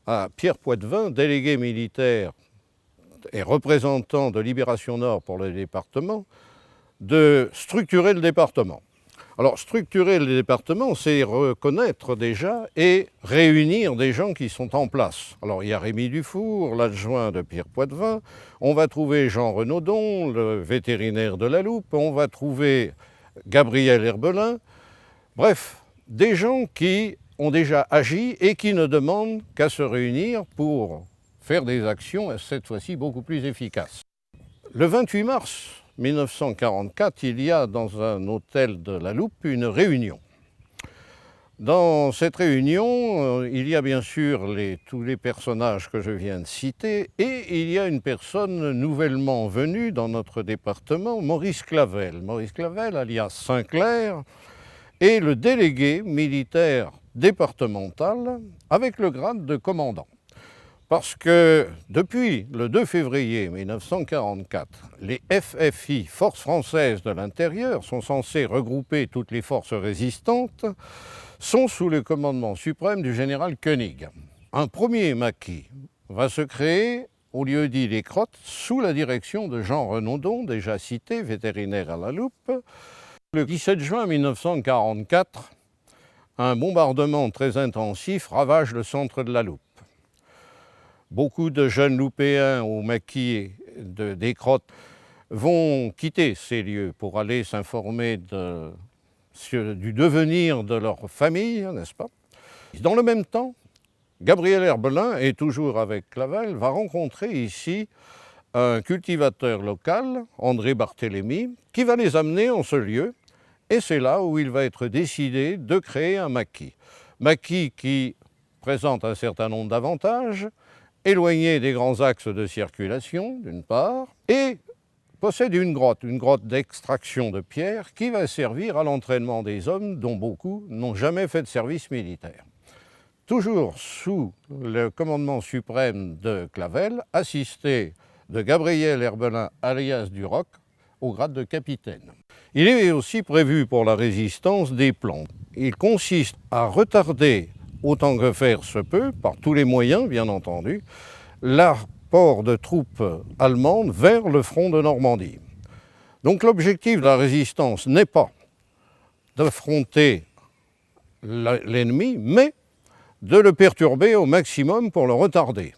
à Pierre Poitvin, délégué militaire et représentant de Libération Nord pour le département, de structurer le département. Alors, structurer le département, c'est reconnaître déjà et réunir des gens qui sont en place. Alors, il y a Rémy Dufour, l'adjoint de Pierre Poitvin, on va trouver Jean Renaudon, le vétérinaire de la Loupe, on va trouver Gabriel Herbelin, bref, des gens qui ont déjà agi et qui ne demandent qu'à se réunir pour faire des actions, cette fois-ci beaucoup plus efficaces. Le 28 mars 1944, il y a dans un hôtel de la Loupe une réunion. Dans cette réunion, il y a bien sûr tous les personnages que je viens de citer et il y a une personne nouvellement venue dans notre département, Maurice Clavel. Maurice Clavel, alias Sinclair, est le délégué militaire départemental avec le grade de commandant. Parce que depuis le 2 février 1944, les FFI, Forces françaises de l'intérieur, sont censées regrouper toutes les forces résistantes, sont sous le commandement suprême du général Koenig. Un premier maquis va se créer au lieu-dit Les Crottes, sous la direction de Jean Renaudon, déjà cité, vétérinaire à la Loupe. Le 17 juin 1944, un bombardement très intensif ravage le centre de la Loupe. Beaucoup de jeunes loupéens au maquis des Crottes vont quitter ces lieux pour aller s'informer du devenir de leur famille, n'est-ce pas? Dans le même temps, Gabriel Herbelin, et toujours avec Clavel, va rencontrer ici un cultivateur local, André Barthélemy, qui va les amener en ce lieu, et c'est là où il va être décidé de créer un maquis. Maquis qui présente un certain nombre d'avantages, éloigné des grands axes de circulation, d'une part, et possède une grotte d'extraction de pierre qui va servir à l'entraînement des hommes dont beaucoup n'ont jamais fait de service militaire. Toujours sous le commandement suprême de Clavel, assisté de Gabriel Herbelin alias Duroc, au grade de capitaine. Il est aussi prévu pour la résistance des plans. Il consiste à retarder autant que faire se peut, par tous les moyens bien entendu, l'apport de troupes allemandes vers le front de Normandie. Donc l'objectif de la résistance n'est pas d'affronter l'ennemi, mais de le perturber au maximum pour le retarder.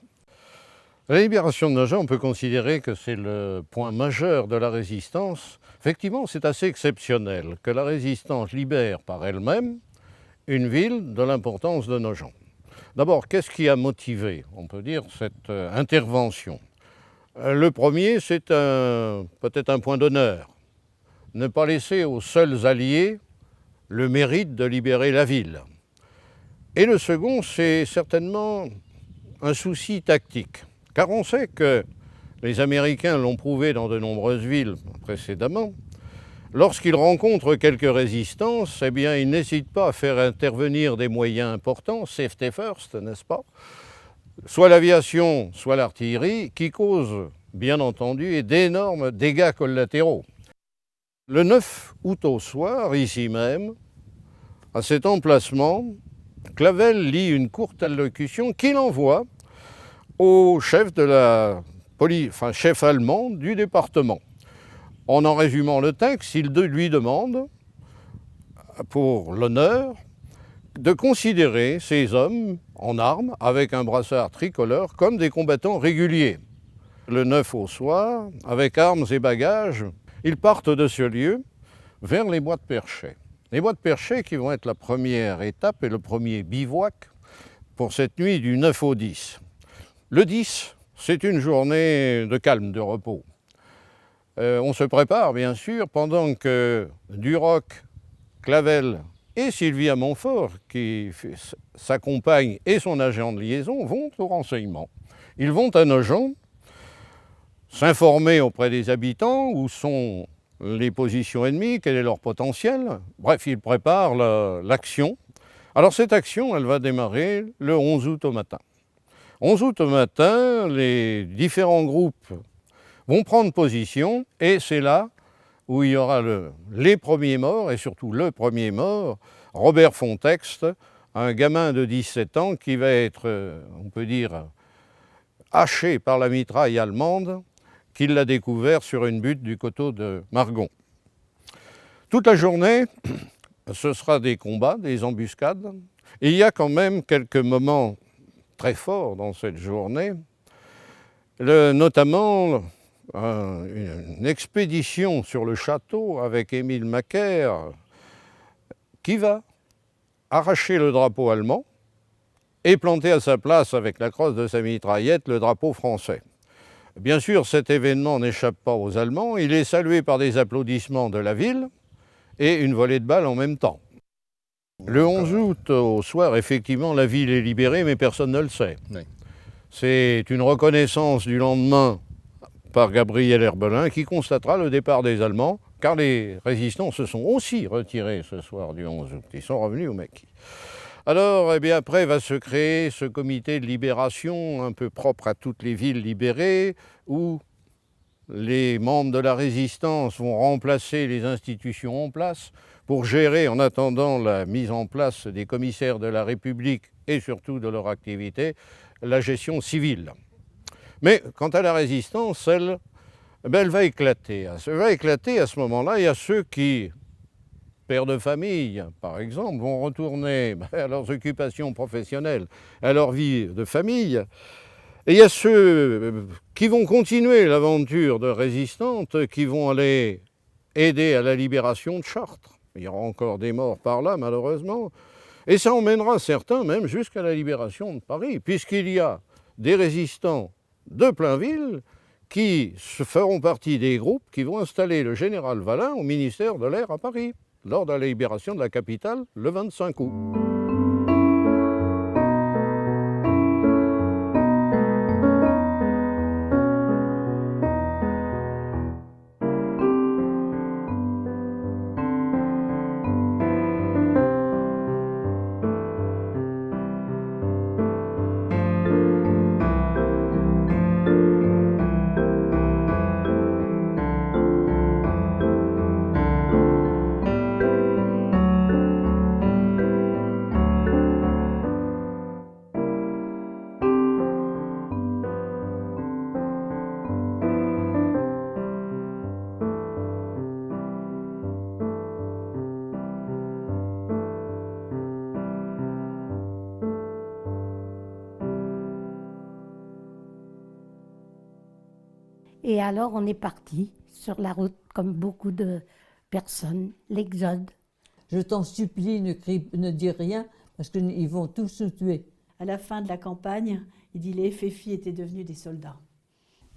La libération de Nogent, on peut considérer que c'est le point majeur de la résistance. Effectivement, c'est assez exceptionnel que la résistance libère par elle-même une ville de l'importance de Nogent. D'abord, qu'est-ce qui a motivé, on peut dire, cette intervention? Le premier, c'est peut-être un point d'honneur. Ne pas laisser aux seuls alliés le mérite de libérer la ville. Et le second, c'est certainement un souci tactique. Car on sait que les Américains l'ont prouvé dans de nombreuses villes précédemment. Lorsqu'ils rencontrent quelques résistances, eh bien, ils n'hésitent pas à faire intervenir des moyens importants, safety first, n'est-ce pas? Soit l'aviation, soit l'artillerie, qui causent, bien entendu, d'énormes dégâts collatéraux. Le 9 août au soir, ici même, à cet emplacement, Clavel lit une courte allocution qu'il envoie au chef de la chef allemand du département. En résumant le texte, il lui demande, pour l'honneur, de considérer ces hommes en armes, avec un brassard tricolore, comme des combattants réguliers. Le 9 au soir, avec armes et bagages, ils partent de ce lieu vers les bois de Perchet. Les bois de Perchet qui vont être la première étape et le premier bivouac pour cette nuit du 9 au 10. Le 10, c'est une journée de calme, de repos. On se prépare, bien sûr, pendant que Duroc, Clavel et Sylvia Montfort, qui s'accompagne, et son agent de liaison, vont au renseignement. Ils vont à Nogent s'informer auprès des habitants où sont les positions ennemies, quel est leur potentiel. Bref, ils préparent l'action. Alors cette action, elle va démarrer le 11 août au matin. 11 août au matin, les différents groupes vont prendre position et c'est là où il y aura les premiers morts et surtout le premier mort, Robert Fontext, un gamin de 17 ans qui va être, on peut dire, haché par la mitraille allemande, qu'il l'a découvert sur une butte du coteau de Margon. Toute la journée, ce sera des combats, des embuscades. Et il y a quand même quelques moments très forts dans cette journée, notamment une expédition sur le château avec Émile Macaire qui va arracher le drapeau allemand et planter à sa place avec la crosse de sa mitraillette le drapeau français. Bien sûr, cet événement n'échappe pas aux Allemands, il est salué par des applaudissements de la ville et une volée de balles en même temps. Le 11 août, au soir, effectivement, la ville est libérée, mais personne ne le sait. Oui. C'est une reconnaissance du lendemain par Gabriel Herbelin qui constatera le départ des Allemands, car les résistants se sont aussi retirés ce soir du 11 août. Ils sont revenus au maquis. Alors, eh bien, après va se créer ce comité de libération un peu propre à toutes les villes libérées, où les membres de la résistance vont remplacer les institutions en place pour gérer, en attendant la mise en place des commissaires de la République et surtout de leur activité, la gestion civile. Mais quant à la résistance, elle va éclater. Elle va éclater à ce moment-là. Il y a ceux qui, pères de famille, par exemple, vont retourner à leurs occupations professionnelles, à leur vie de famille. Et il y a ceux qui vont continuer l'aventure de résistante, qui vont aller aider à la libération de Chartres. Il y aura encore des morts par là, malheureusement. Et ça emmènera certains même jusqu'à la libération de Paris, puisqu'il y a des résistants de Plainville qui feront partie des groupes qui vont installer le général Vallin au ministère de l'Air à Paris, lors de la libération de la capitale le 25 août. Et alors, on est parti sur la route, comme beaucoup de personnes, l'exode. Je t'en supplie, ne dis rien, parce qu'ils vont tous nous tuer. À la fin de la campagne, il dit les FFI étaient devenus des soldats.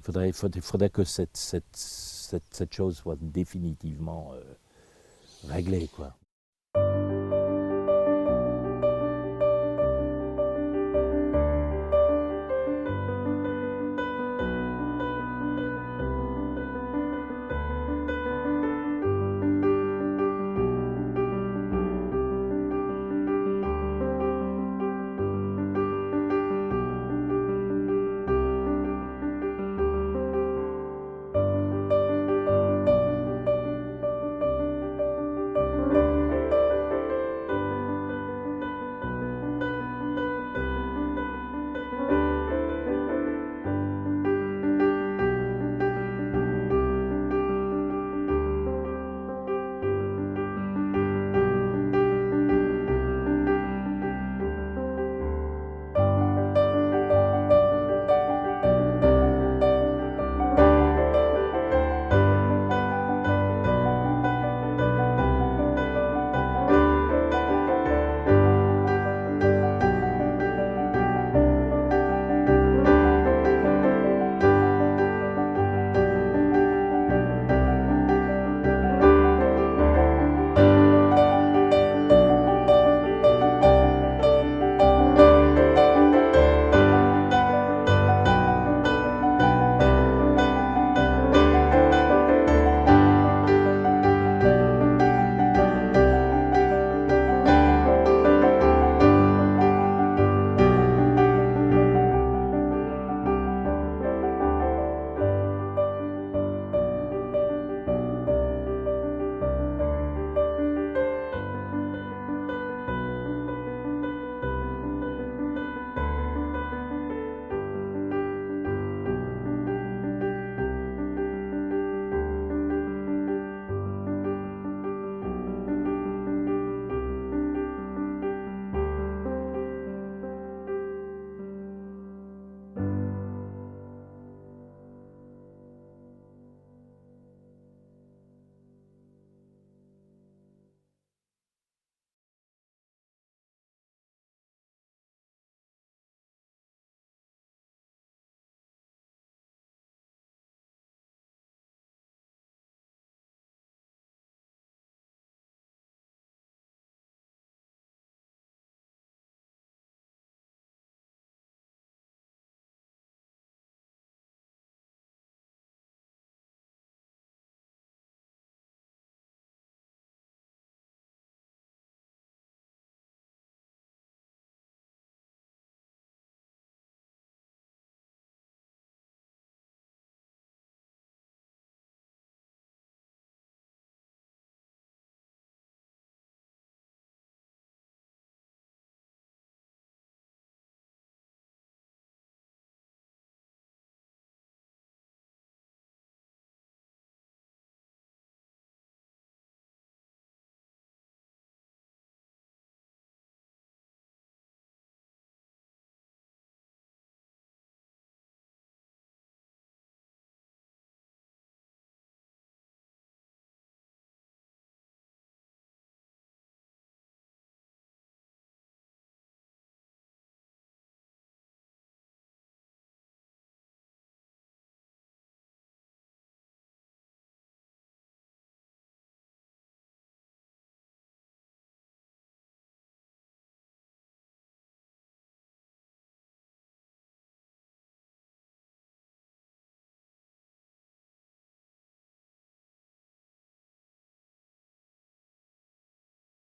Il faudrait que cette chose soit définitivement réglée, quoi.